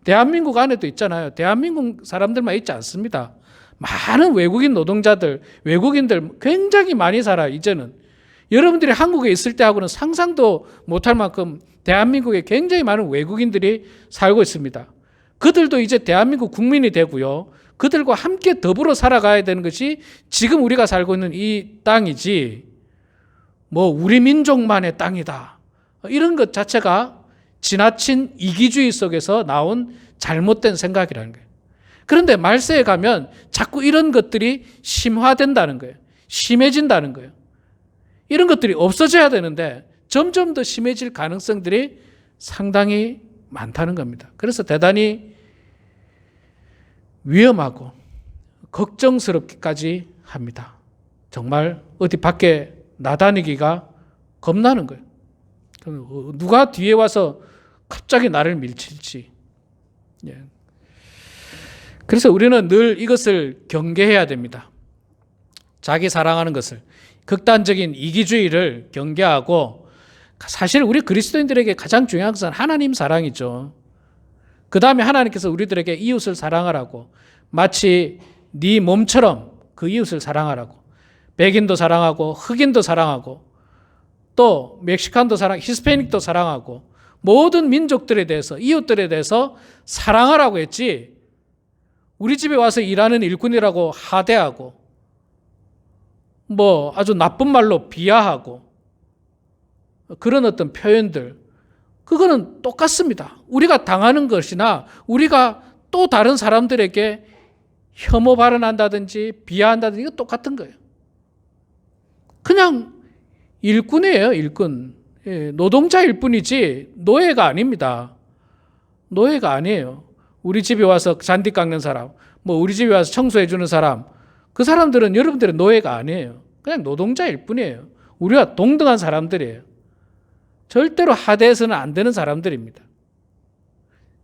대한민국 안에도 있잖아요. 대한민국 사람들만 있지 않습니다. 많은 외국인 노동자들, 외국인들 굉장히 많이 살아요, 이제는. 여러분들이 한국에 있을 때하고는 상상도 못할 만큼 대한민국에 굉장히 많은 외국인들이 살고 있습니다. 그들도 이제 대한민국 국민이 되고요. 그들과 함께 더불어 살아가야 되는 것이 지금 우리가 살고 있는 이 땅이지, 뭐 우리 민족만의 땅이다. 이런 것 자체가 지나친 이기주의 속에서 나온 잘못된 생각이라는 거예요. 그런데 말세에 가면 자꾸 이런 것들이 심화된다는 거예요. 심해진다는 거예요. 이런 것들이 없어져야 되는데 점점 더 심해질 가능성들이 상당히 많다는 겁니다. 그래서 대단히 위험하고 걱정스럽기까지 합니다. 정말 어디 밖에 나다니기가 겁나는 거예요. 누가 뒤에 와서 갑자기 나를 밀칠지. 예. 그래서 우리는 늘 이것을 경계해야 됩니다. 자기 사랑하는 것을, 극단적인 이기주의를 경계하고, 사실 우리 그리스도인들에게 가장 중요한 것은 하나님 사랑이죠. 그 다음에 하나님께서 우리들에게 이웃을 사랑하라고, 마치 네 몸처럼 그 이웃을 사랑하라고, 백인도 사랑하고 흑인도 사랑하고 또 멕시칸도 사랑하고 히스패닉도 사랑하고 모든 민족들에 대해서, 이웃들에 대해서 사랑하라고 했지, 우리 집에 와서 일하는 일꾼이라고 하대하고 뭐 아주 나쁜 말로 비하하고 그런 어떤 표현들, 그거는 똑같습니다. 우리가 당하는 것이나 우리가 또 다른 사람들에게 혐오 발언한다든지 비하한다든지 이거 똑같은 거예요. 그냥 일꾼이에요, 일꾼. 노동자일 뿐이지 노예가 아닙니다. 노예가 아니에요. 우리 집에 와서 잔디 깎는 사람, 뭐 우리 집에 와서 청소해 주는 사람, 그 사람들은 여러분들의 노예가 아니에요. 그냥 노동자일 뿐이에요. 우리와 동등한 사람들이에요. 절대로 하대해서는 안 되는 사람들입니다.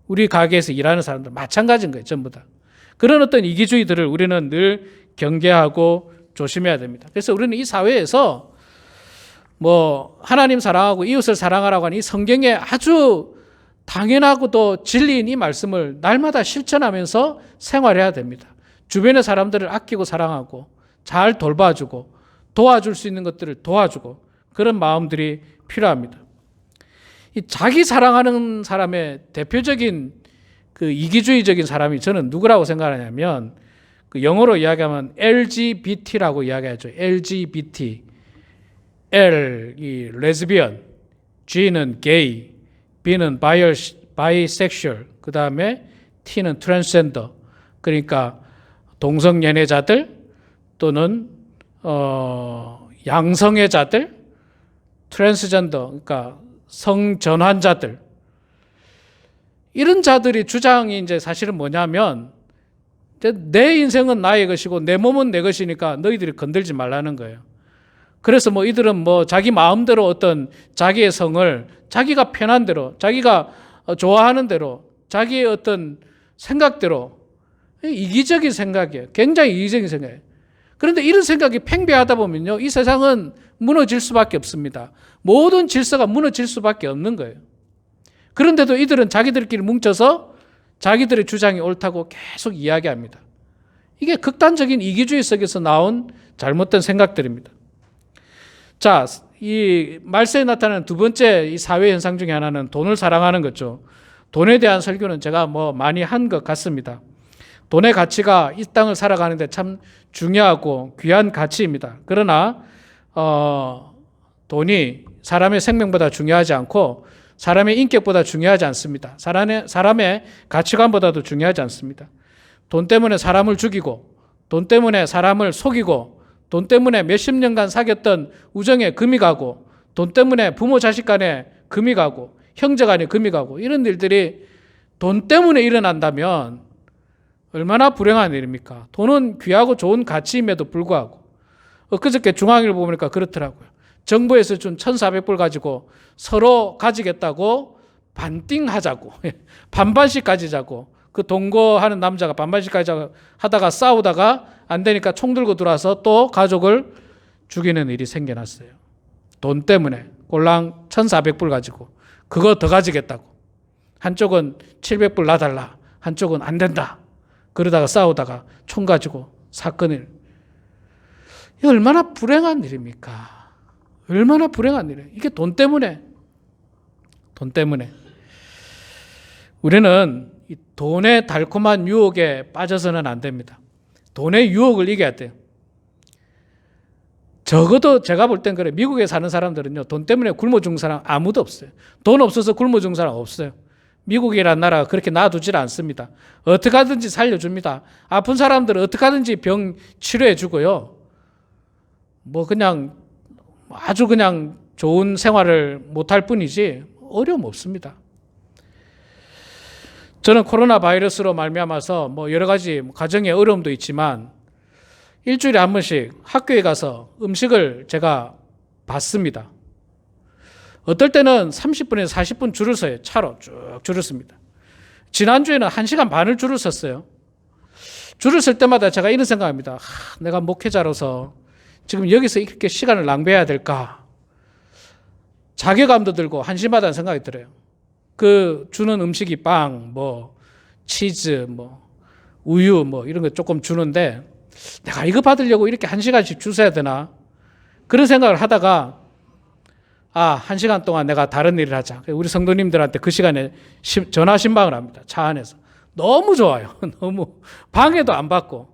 우리 가게에서 일하는 사람들 마찬가지인 거예요, 전부 다. 그런 어떤 이기주의들을 우리는 늘 경계하고 조심해야 됩니다. 그래서 우리는 이 사회에서 뭐 하나님 사랑하고 이웃을 사랑하라고 하는 이 성경에 아주 당연하고도 진리인 이 말씀을 날마다 실천하면서 생활해야 됩니다. 주변의 사람들을 아끼고 사랑하고 잘 돌봐주고 도와줄 수 있는 것들을 도와주고 그런 마음들이 필요합니다. 이 자기 사랑하는 사람의 대표적인 그 이기주의적인 사람이 저는 누구라고 생각하냐면, 그 영어로 이야기하면 LGBT라고 이야기하죠. LGBT. L, 이 레즈비언, G는 게이, B는 바이섹슈얼, 그 다음에 T는 트랜스젠더. 그러니까 동성연애자들 또는 양성애자들, 트랜스젠더, 그러니까 성전환자들, 이런 자들이 주장이 이제 사실은 뭐냐면, 내 인생은 나의 것이고 내 몸은 내 것이니까 너희들이 건들지 말라는 거예요. 그래서 뭐 이들은 뭐 자기 마음대로 어떤 자기의 성을 자기가 편한 대로, 자기가 좋아하는 대로, 자기의 어떤 생각대로, 이기적인 생각이에요. 굉장히 이기적인 생각이에요. 그런데 이런 생각이 팽배하다 보면요, 이 세상은 무너질 수밖에 없습니다. 모든 질서가 무너질 수밖에 없는 거예요. 그런데도 이들은 자기들끼리 뭉쳐서 자기들의 주장이 옳다고 계속 이야기합니다. 이게 극단적인 이기주의 속에서 나온 잘못된 생각들입니다. 자, 이 말세에 나타나는 두 번째 이 사회 현상 중에 하나는 돈을 사랑하는 거죠. 돈에 대한 설교는 제가 많이 한 것 같습니다. 돈의 가치가 이 땅을 살아가는데 참 중요하고 귀한 가치입니다. 그러나 돈이 사람의 생명보다 중요하지 않고 사람의 인격보다 중요하지 않습니다. 사람의 가치관보다도 중요하지 않습니다. 돈 때문에 사람을 죽이고 돈 때문에 사람을 속이고 돈 때문에 몇십 년간 사귀었던 우정에 금이 가고 돈 때문에 부모 자식 간에 금이 가고 형제 간에 금이 가고 이런 일들이 돈 때문에 일어난다면 얼마나 불행한 일입니까? 돈은 귀하고 좋은 가치임에도 불구하고 엊그저께 중앙일보 보니까 그렇더라고요. 정부에서 준 1,400불 가지고 서로 가지겠다고 반띵하자고 반반씩 가지자고 그 동거하는 남자가 반반씩 가지자고 하다가 싸우다가 안 되니까 총 들고 들어와서 또 가족을 죽이는 일이 생겨났어요. 돈 때문에 꼴랑 1,400불 가지고 그거 더 가지겠다고 한쪽은 700불 놔달라 한쪽은 안 된다 그러다가 싸우다가 총 가지고 사건을 이게 얼마나 불행한 일입니까? 얼마나 불행한 일이에요. 이게 돈 때문에 우리는 이 돈의 달콤한 유혹에 빠져서는 안 됩니다. 돈의 유혹을 이겨야 돼요. 적어도 제가 볼 땐 그래. 미국에 사는 사람들은요, 돈 때문에 굶어 죽는 사람 아무도 없어요. 돈 없어서 굶어 죽는 사람 없어요. 미국이라는 나라가 그렇게 놔두질 않습니다. 어떻게 하든지 살려줍니다. 아픈 사람들은 어떻게 하든지 병 치료해 주고요. 그냥 아주 그냥 좋은 생활을 못할 뿐이지 어려움 없습니다. 저는 코로나 바이러스로 말미암아서 여러 가지 가정의 어려움도 있지만 일주일에 한 번씩 학교에 가서 음식을 제가 받습니다. 어떨 때는 30분에서 40분 줄을 서요. 차로 쭉 줄을 섭니다. 지난주에는 1시간 반을 줄을 섰어요. 줄을 설 때마다 제가 이런 생각합니다. 내가 목회자로서 지금 여기서 이렇게 시간을 낭비해야 될까? 자괴감도 들고 한심하다는 생각이 들어요. 그 주는 음식이 빵, 치즈, 우유 이런 거 조금 주는데 내가 이거 받으려고 이렇게 1시간씩 줄 서야 되나? 그런 생각을 하다가 1시간 동안 내가 다른 일을 하자. 우리 성도님들한테 그 시간에 전화 신방을 합니다. 차 안에서. 너무 좋아요. 너무 방해도 안 받고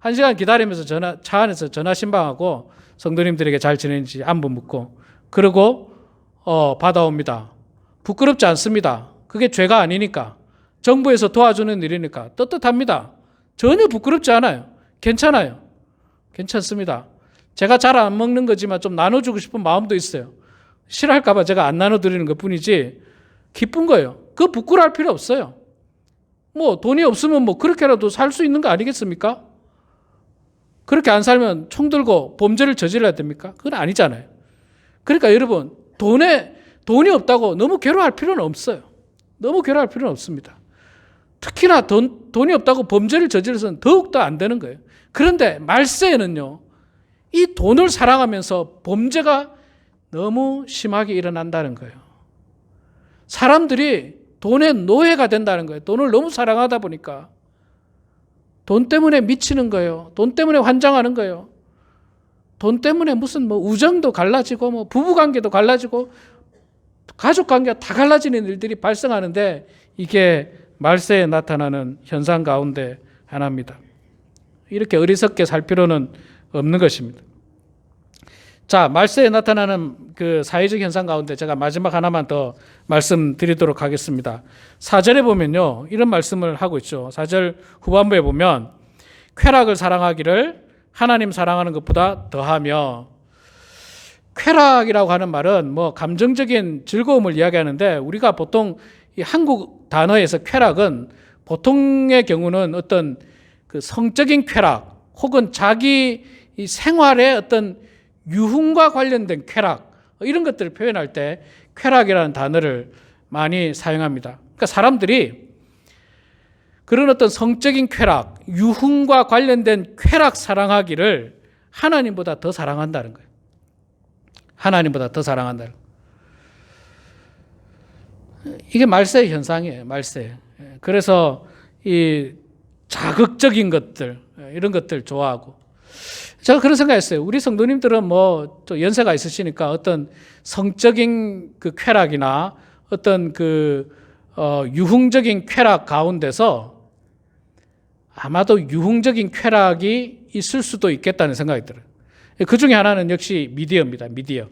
1시간 기다리면서 차 안에서 전화 신방하고 성도님들에게 잘 지내는지 안부 묻고 그리고 받아옵니다. 부끄럽지 않습니다. 그게 죄가 아니니까. 정부에서 도와주는 일이니까 떳떳합니다. 전혀 부끄럽지 않아요. 괜찮아요. 괜찮습니다. 제가 잘 안 먹는 거지만 좀 나눠주고 싶은 마음도 있어요. 싫어할까 봐 제가 안 나눠드리는 것 뿐이지 기쁜 거예요. 그거 부끄러워할 필요 없어요. 돈이 없으면 그렇게라도 살 수 있는 거 아니겠습니까? 그렇게 안 살면 총 들고 범죄를 저질러야 됩니까? 그건 아니잖아요. 그러니까 여러분 돈이 없다고 너무 괴로워할 필요는 없어요. 너무 괴로워할 필요는 없습니다. 특히나 돈이 없다고 범죄를 저질러서는 더욱더 안 되는 거예요. 그런데 말세에는요, 이 돈을 사랑하면서 범죄가 너무 심하게 일어난다는 거예요. 사람들이 돈의 노예가 된다는 거예요. 돈을 너무 사랑하다 보니까 돈 때문에 미치는 거예요. 돈 때문에 환장하는 거예요. 돈 때문에 무슨 우정도 갈라지고 부부관계도 갈라지고 가족관계가 다 갈라지는 일들이 발생하는데 이게 말세에 나타나는 현상 가운데 하나입니다. 이렇게 어리석게 살 필요는 없는 것입니다. 자, 말세에 나타나는 그 사회적 현상 가운데 제가 마지막 하나만 더 말씀드리도록 하겠습니다. 4절에 보면요, 이런 말씀을 하고 있죠. 4절 후반부에 보면 쾌락을 사랑하기를 하나님 사랑하는 것보다 더하며, 쾌락이라고 하는 말은 감정적인 즐거움을 이야기하는데 우리가 보통 이 한국 단어에서 쾌락은 보통의 경우는 어떤 그 성적인 쾌락 혹은 자기 이 생활의 어떤 유흥과 관련된 쾌락 이런 것들을 표현할 때 쾌락이라는 단어를 많이 사용합니다. 그러니까 사람들이 그런 어떤 성적인 쾌락, 유흥과 관련된 쾌락 사랑하기를 하나님보다 더 사랑한다는 거예요. 하나님보다 더 사랑한다는 거예요. 이게 말세 현상이에요. 말세. 그래서 이 자극적인 것들 이런 것들 좋아하고 제가 그런 생각했어요. 우리 성도님들은 뭐 또 연세가 있으시니까 어떤 성적인 그 쾌락이나 어떤 그 유흥적인 쾌락 가운데서 아마도 유흥적인 쾌락이 있을 수도 있겠다는 생각이 들어요. 그 중에 하나는 역시 미디어입니다. 미디어.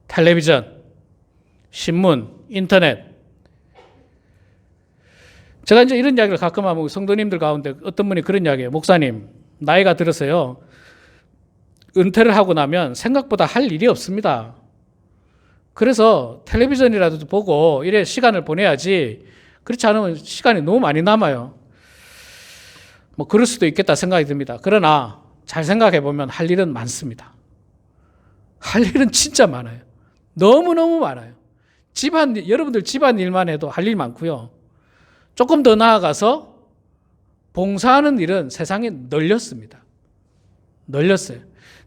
텔레비전, 신문, 인터넷. 제가 이제 이런 이야기를 가끔 하면 성도님들 가운데 어떤 분이 그런 이야기해요. 목사님, 나이가 들어서요. 은퇴를 하고 나면 생각보다 할 일이 없습니다. 그래서 텔레비전이라도 보고 이래 시간을 보내야지 그렇지 않으면 시간이 너무 많이 남아요. 뭐 그럴 수도 있겠다 생각이 듭니다. 그러나 잘 생각해 보면 할 일은 많습니다. 할 일은 진짜 많아요. 너무너무 많아요. 여러분들 집안 일만 해도 할 일 많고요. 조금 더 나아가서 봉사하는 일은 세상에 널렸습니다. 널렸어요.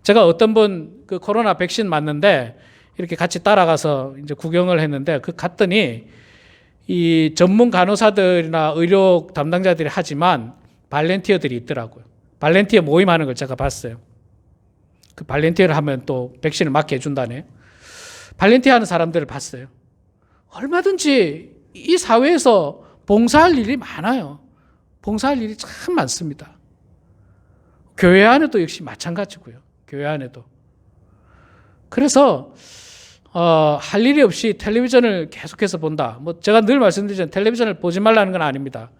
제가 어떤 분 그 코로나 백신 맞는데 이렇게 같이 따라가서 이제 구경을 했는데 갔더니 이 전문 간호사들이나 의료 담당자들이 하지만 발렌티어들이 있더라고요. 발렌티어 모임하는 걸 제가 봤어요. 그 발렌티어를 하면 또 백신을 맞게 해준다네요. 발렌티어 하는 사람들을 봤어요. 얼마든지 이 사회에서 봉사할 일이 많아요. 봉사할 일이 참 많습니다. 교회 안에도 역시 마찬가지고요. 교회 안에도. 그래서 할 일이 없이 텔레비전을 계속해서 본다. 뭐 제가 늘 말씀드리지만 텔레비전을 보지 말라는 건 아닙니다.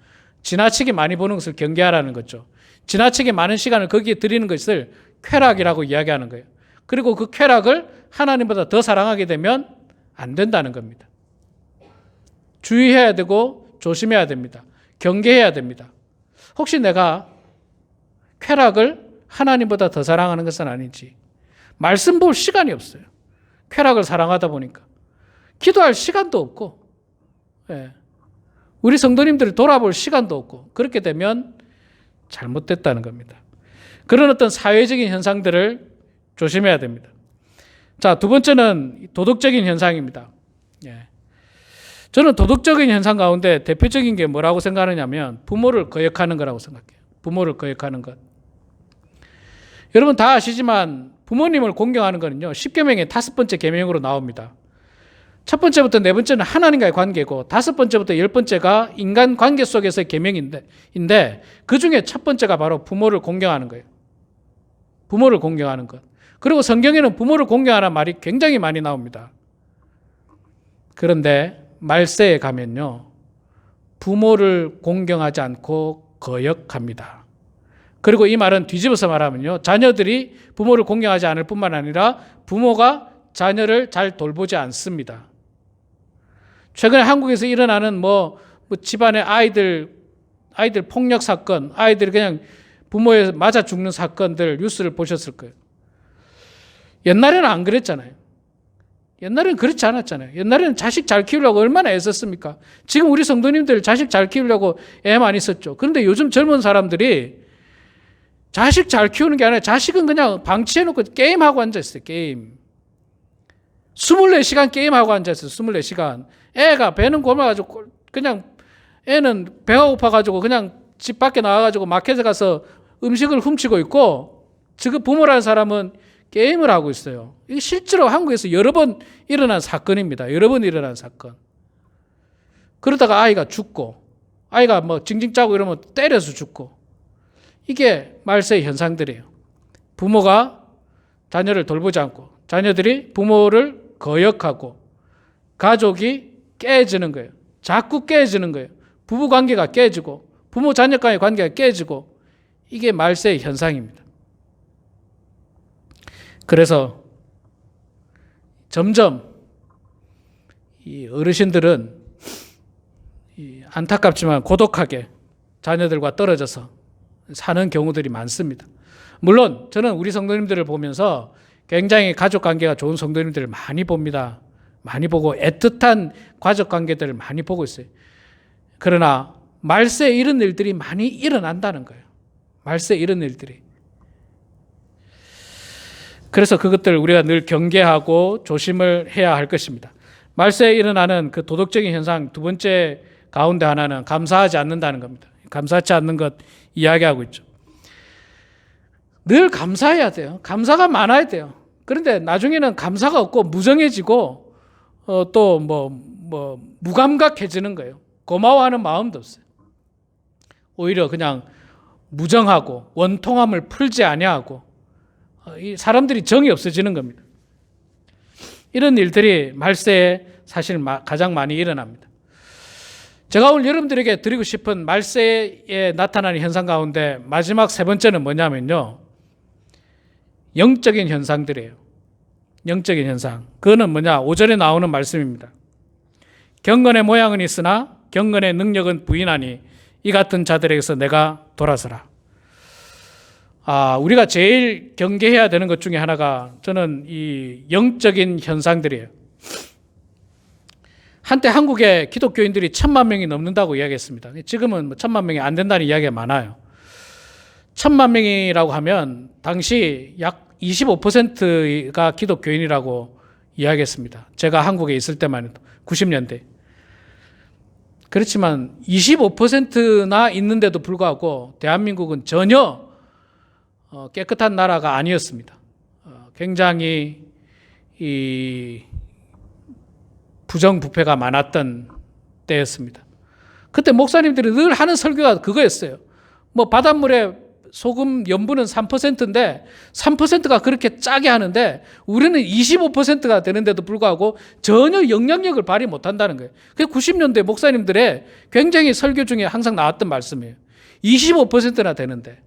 지나치게 많이 보는 것을 경계하라는 거죠. 지나치게 많은 시간을 거기에 들이는 것을 쾌락이라고 이야기하는 거예요. 그리고 그 쾌락을 하나님보다 더 사랑하게 되면 안 된다는 겁니다. 주의해야 되고 조심해야 됩니다. 경계해야 됩니다. 혹시 내가 쾌락을 하나님보다 더 사랑하는 것은 아닌지. 말씀 볼 시간이 없어요. 쾌락을 사랑하다 보니까. 기도할 시간도 없고, 우리 성도님들을 돌아볼 시간도 없고, 그렇게 되면 잘못됐다는 겁니다. 그런 어떤 사회적인 현상들을 조심해야 됩니다. 자, 두 번째는 도덕적인 현상입니다. 저는 도덕적인 현상 가운데 대표적인 게 뭐라고 생각하냐면 부모를 거역하는 거라고 생각해요. 부모를 거역하는 것. 여러분 다 아시지만 부모님을 공경하는 것은요, 10계명의 5번째 계명으로 나옵니다. 첫 번째부터 네 번째는 하나님과의 관계고 5번째부터 10번째가 인간 관계 속에서의 계명인데 그 중에 첫 번째가 바로 부모를 공경하는 거예요. 부모를 공경하는 것. 그리고 성경에는 부모를 공경하라는 말이 굉장히 많이 나옵니다. 그런데 말세에 가면요, 부모를 공경하지 않고 거역합니다. 그리고 이 말은 뒤집어서 말하면요, 자녀들이 부모를 공경하지 않을 뿐만 아니라 부모가 자녀를 잘 돌보지 않습니다. 최근에 한국에서 일어나는 뭐 집안의 아이들 폭력 사건, 아이들이 그냥 부모에 맞아 죽는 사건들 뉴스를 보셨을 거예요. 옛날에는 안 그랬잖아요. 옛날에는 그렇지 않았잖아요. 옛날에는 자식 잘 키우려고 얼마나 애썼습니까? 지금 우리 성도님들 자식 잘 키우려고 애 많이 썼죠. 그런데 요즘 젊은 사람들이 자식 잘 키우는 게 아니라 자식은 그냥 방치해놓고 게임하고 앉아있어요. 게임. 24시간 게임하고 앉아있어요. 24시간. 애가 배는 고마가지고 그냥 애는 배가 고파가지고 그냥 집 밖에 나와가지고 마켓에 가서 음식을 훔치고 있고 지금 부모라는 사람은 게임을 하고 있어요. 이게 실제로 한국에서 여러 번 일어난 사건입니다. 여러 번 일어난 사건. 그러다가 아이가 죽고 아이가 뭐 징징 짜고 이러면 때려서 죽고 이게 말세의 현상들이에요. 부모가 자녀를 돌보지 않고 자녀들이 부모를 거역하고 가족이 깨지는 거예요. 자꾸 깨지는 거예요. 부부관계가 깨지고 부모 자녀 간의 관계가 깨지고 이게 말세의 현상입니다. 그래서 점점 이 어르신들은 안타깝지만 고독하게 자녀들과 떨어져서 사는 경우들이 많습니다. 물론 저는 우리 성도님들을 보면서 굉장히 가족 관계가 좋은 성도님들을 많이 봅니다. 많이 보고 애틋한 가족 관계들을 많이 보고 있어요. 그러나 말세에 이런 일들이 많이 일어난다는 거예요. 말세에 이런 일들이. 그래서 그것들을 우리가 늘 경계하고 조심을 해야 할 것입니다. 말세에 일어나는 그 도덕적인 현상 두 번째 가운데 하나는 감사하지 않는다는 겁니다. 감사하지 않는 것 이야기하고 있죠. 늘 감사해야 돼요. 감사가 많아야 돼요. 그런데 나중에는 감사가 없고 무정해지고 또 무감각해지는 거예요. 고마워하는 마음도 없어요. 오히려 그냥 무정하고 원통함을 풀지 아니하고 이 사람들이 정이 없어지는 겁니다. 이런 일들이 말세에 사실 가장 많이 일어납니다. 제가 오늘 여러분들에게 드리고 싶은 말세에 나타나는 현상 가운데 마지막 세 번째는 뭐냐면요. 영적인 현상들이에요. 영적인 현상. 그거는 뭐냐? 5절에 나오는 말씀입니다. 경건의 모양은 있으나 경건의 능력은 부인하니 이 같은 자들에게서 내가 돌아서라. 우리가 제일 경계해야 되는 것 중에 하나가 저는 이 영적인 현상들이에요. 한때 한국의 기독교인들이 1,000만 명이 넘는다고 이야기했습니다. 지금은 1,000만 명이 안 된다는 이야기가 많아요. 1,000만 명이라고 하면 당시 약 25%가 기독교인이라고 이야기했습니다. 제가 한국에 있을 때만 해도 90년대. 그렇지만 25%나 있는데도 불구하고 대한민국은 전혀 깨끗한 나라가 아니었습니다. 굉장히 이 부정부패가 많았던 때였습니다. 그때 목사님들이 늘 하는 설교가 그거였어요. 바닷물에 소금 염분은 3%인데 3%가 그렇게 짜게 하는데 우리는 25%가 되는데도 불구하고 전혀 영향력을 발휘 못한다는 거예요. 그게 90년대 목사님들의 굉장히 설교 중에 항상 나왔던 말씀이에요. 25%나 되는데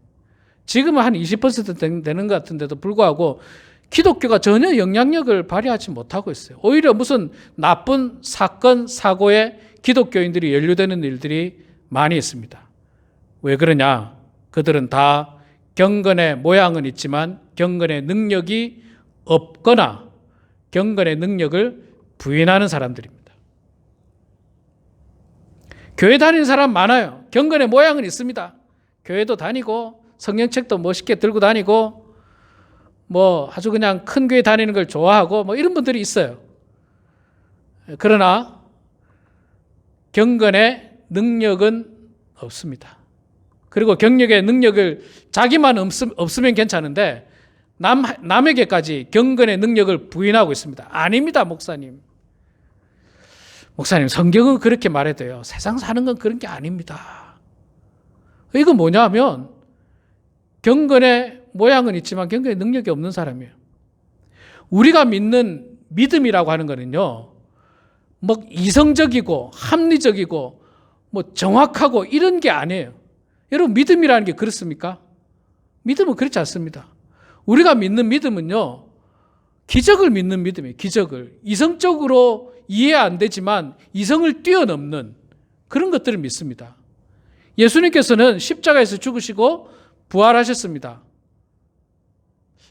지금은 한 20% 되는 것 같은데도 불구하고 기독교가 전혀 영향력을 발휘하지 못하고 있어요. 오히려 무슨 나쁜 사건, 사고에 기독교인들이 연루되는 일들이 많이 있습니다. 왜 그러냐? 그들은 다 경건의 모양은 있지만 경건의 능력이 없거나 경건의 능력을 부인하는 사람들입니다. 교회 다니는 사람 많아요. 경건의 모양은 있습니다. 교회도 다니고 성경책도 멋있게 들고 다니고 아주 그냥 큰 교회 다니는 걸 좋아하고 이런 분들이 있어요. 그러나 경건의 능력은 없습니다. 그리고 경력의 능력을 자기만 없으면 괜찮은데 남에게까지 경건의 능력을 부인하고 있습니다. 아닙니다, 목사님. 목사님, 성경은 그렇게 말해도요. 세상 사는 건 그런 게 아닙니다. 이건 뭐냐면 경건의 모양은 있지만 경건의 능력이 없는 사람이에요. 우리가 믿는 믿음이라고 하는 거는요. 이성적이고 합리적이고 정확하고 이런 게 아니에요. 여러분, 믿음이라는 게 그렇습니까? 믿음은 그렇지 않습니다. 우리가 믿는 믿음은요, 기적을 믿는 믿음이에요. 기적을. 이성적으로 이해 안 되지만 이성을 뛰어넘는 그런 것들을 믿습니다. 예수님께서는 십자가에서 죽으시고 부활하셨습니다.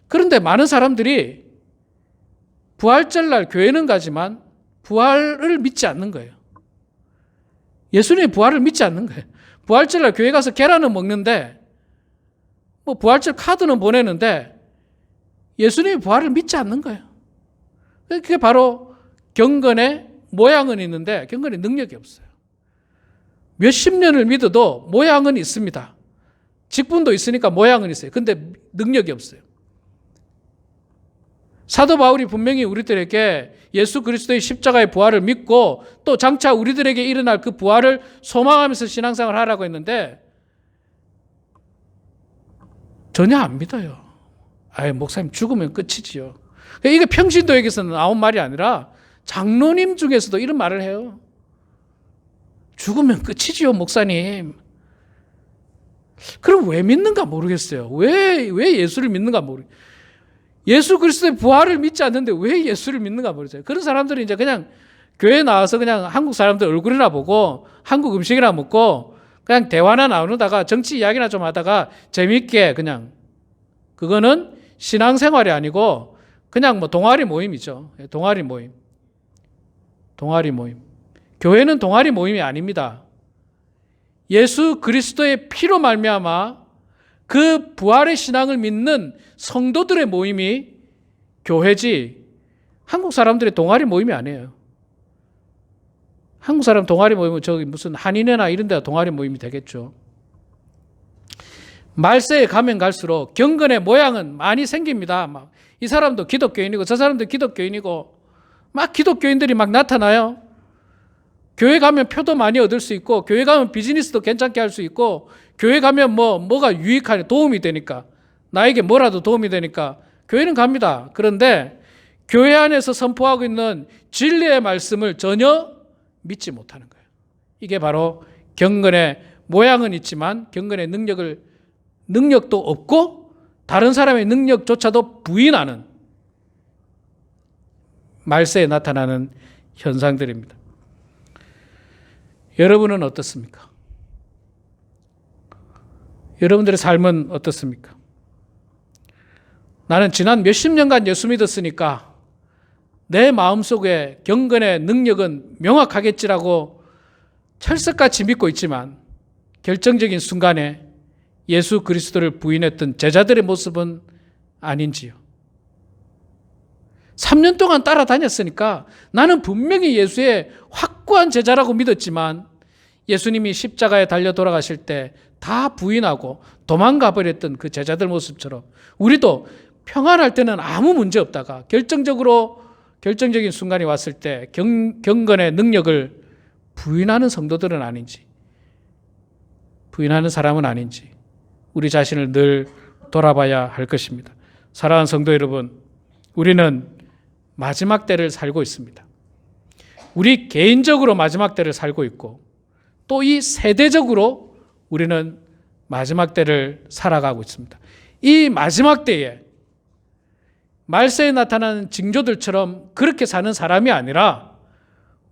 그런데 많은 사람들이 부활절날 교회는 가지만 부활을 믿지 않는 거예요. 예수님의 부활을 믿지 않는 거예요. 부활절날 교회 가서 계란은 먹는데 부활절 카드는 보내는데 예수님의 부활을 믿지 않는 거예요. 그게 바로 경건의 모양은 있는데 경건의 능력이 없어요. 몇십 년을 믿어도 모양은 있습니다. 직분도 있으니까 모양은 있어요. 근데 능력이 없어요. 사도 바울이 분명히 우리들에게 예수 그리스도의 십자가의 부활을 믿고 또 장차 우리들에게 일어날 그 부활을 소망하면서 신앙생활을 하라고 했는데 전혀 안 믿어요. 목사님 죽으면 끝이지요. 이게 평신도에게서 나온 말이 아니라 장로님 중에서도 이런 말을 해요. 죽으면 끝이지요, 목사님. 그럼 왜 믿는가 모르겠어요. 왜 예수를 믿는가 모르겠어요. 예수 그리스도의 부활을 믿지 않는데 왜 예수를 믿는가 모르겠어요. 그런 사람들이 이제 그냥 교회에 나와서 그냥 한국 사람들 얼굴이나 보고 한국 음식이나 먹고 그냥 대화나 나누다가 정치 이야기나 좀 하다가 재미있게 그냥 그거는 신앙생활이 아니고 그냥 동아리 모임이죠. 동아리 모임. 동아리 모임. 교회는 동아리 모임이 아닙니다. 예수 그리스도의 피로 말미암아 그 부활의 신앙을 믿는 성도들의 모임이 교회지 한국 사람들의 동아리 모임이 아니에요. 한국 사람 동아리 모이면 저기 무슨 한인회나 이런 데가 동아리 모임이 되겠죠. 말세에 가면 갈수록 경건의 모양은 많이 생깁니다. 막 이 사람도 기독교인이고 저 사람도 기독교인이고 막 기독교인들이 막 나타나요. 교회 가면 표도 많이 얻을 수 있고 교회 가면 비즈니스도 괜찮게 할 수 있고 교회 가면 뭐가 유익하니 도움이 되니까 나에게 뭐라도 도움이 되니까 교회는 갑니다. 그런데 교회 안에서 선포하고 있는 진리의 말씀을 전혀 믿지 못하는 거예요. 이게 바로 경건의 모양은 있지만 경건의 능력도 없고 다른 사람의 능력조차도 부인하는 말세에 나타나는 현상들입니다. 여러분은 어떻습니까? 여러분들의 삶은 어떻습니까? 나는 지난 몇십 년간 예수 믿었으니까 내 마음속에 경건의 능력은 명확하겠지라고 철석같이 믿고 있지만 결정적인 순간에 예수 그리스도를 부인했던 제자들의 모습은 아닌지요. 3년 동안 따라다녔으니까 나는 분명히 예수의 확고한 제자라고 믿었지만 예수님이 십자가에 달려 돌아가실 때 다 부인하고 도망가 버렸던 그 제자들 모습처럼 우리도 평안할 때는 아무 문제 없다가 결정적인 순간이 왔을 때 경건의 능력을 부인하는 성도들은 아닌지, 부인하는 사람은 아닌지 우리 자신을 늘 돌아봐야 할 것입니다. 사랑하는 성도 여러분, 우리는 마지막 때를 살고 있습니다. 우리 개인적으로 마지막 때를 살고 있고 또 이 세대적으로 우리는 마지막 때를 살아가고 있습니다. 이 마지막 때에 말세에 나타나는 징조들처럼 그렇게 사는 사람이 아니라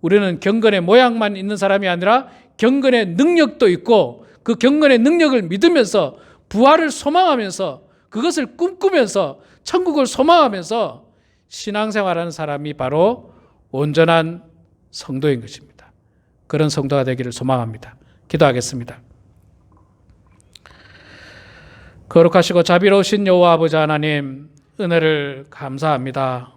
우리는 경건의 모양만 있는 사람이 아니라 경건의 능력도 있고 그 경건의 능력을 믿으면서 부활을 소망하면서 그것을 꿈꾸면서 천국을 소망하면서 신앙생활하는 사람이 바로 온전한 성도인 것입니다. 그런 성도가 되기를 소망합니다. 기도하겠습니다. 거룩하시고 자비로우신 여호와 아버지 하나님, 은혜를 감사합니다.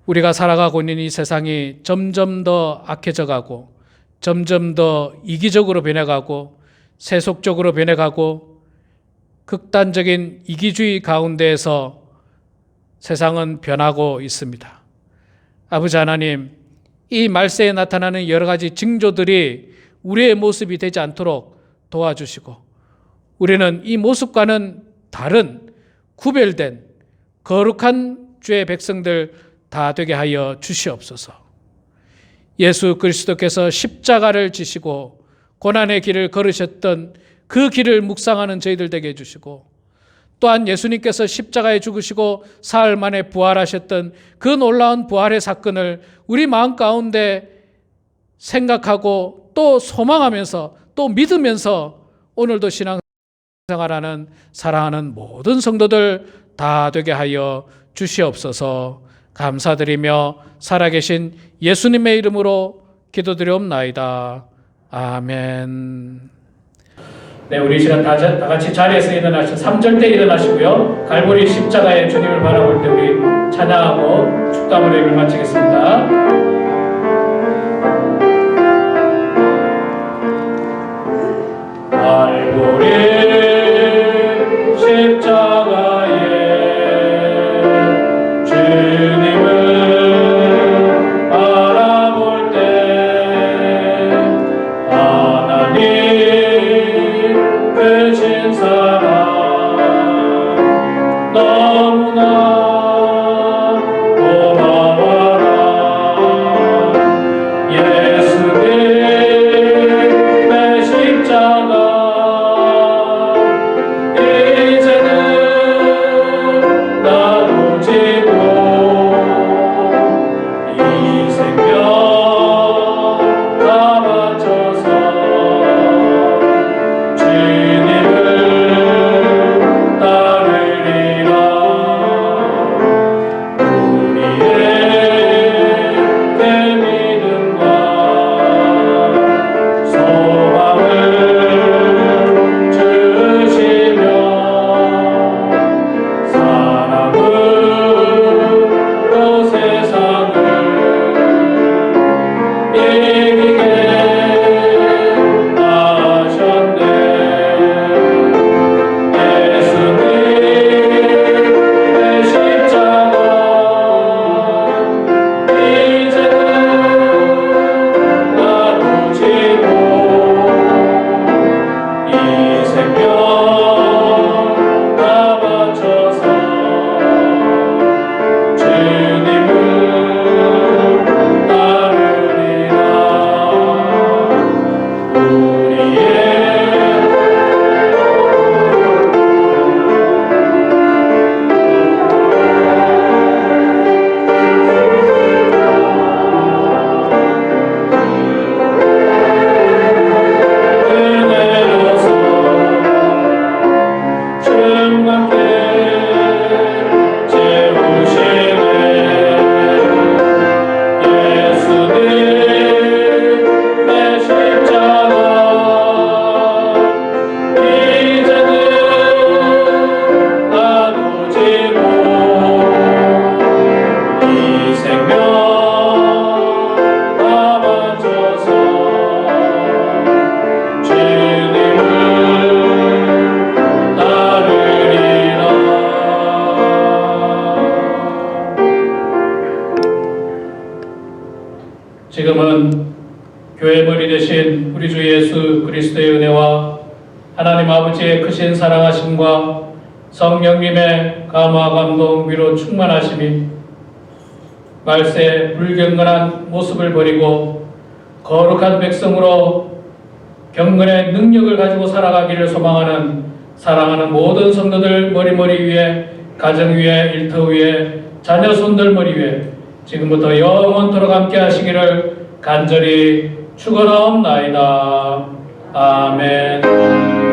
우리가 살아가고 있는 이 세상이 점점 더 악해져 가고 점점 더 이기적으로 변해가고 세속적으로 변해가고 극단적인 이기주의 가운데에서 세상은 변하고 있습니다. 아버지 하나님, 이 말세에 나타나는 여러 가지 징조들이 우리의 모습이 되지 않도록 도와주시고 우리는 이 모습과는 다른 구별된 거룩한 주의 백성들 다 되게 하여 주시옵소서. 예수 그리스도께서 십자가를 지시고 고난의 길을 걸으셨던 그 길을 묵상하는 저희들 되게 해주시고 또한 예수님께서 십자가에 죽으시고 사흘 만에 부활하셨던 그 놀라운 부활의 사건을 우리 마음 가운데 생각하고 또 소망하면서 또 믿으면서 오늘도 신앙생활하는 사랑하는 모든 성도들 다 되게 하여 주시옵소서. 감사드리며 살아계신 예수님의 이름으로 기도드리옵나이다. 아멘. 네, 우리 시간 다 같이 자리에서 일어나시고 3절 때 일어나시고요. 갈보리 십자가의 주님을 바라볼 때 우리 찬양하고 축감으로 예배를 마치겠습니다. 갈보리 십자가의 주님을 바라볼 때 하나님 되신 사랑 너무나 고마워라. 교회 머리 되신 우리 주 예수 그리스도의 은혜와 하나님 아버지의 크신 사랑하심과 성령님의 감화 감동 위로 충만하심이 말세 불경건한 모습을 버리고 거룩한 백성으로 경건의 능력을 가지고 살아가기를 소망하는 사랑하는 모든 성도들 머리 위에, 가정 위에, 일터 위에, 자녀 손들 머리 위에 지금부터 영원토록 함께 하시기를 간절히 축원하옵나이다. 아멘.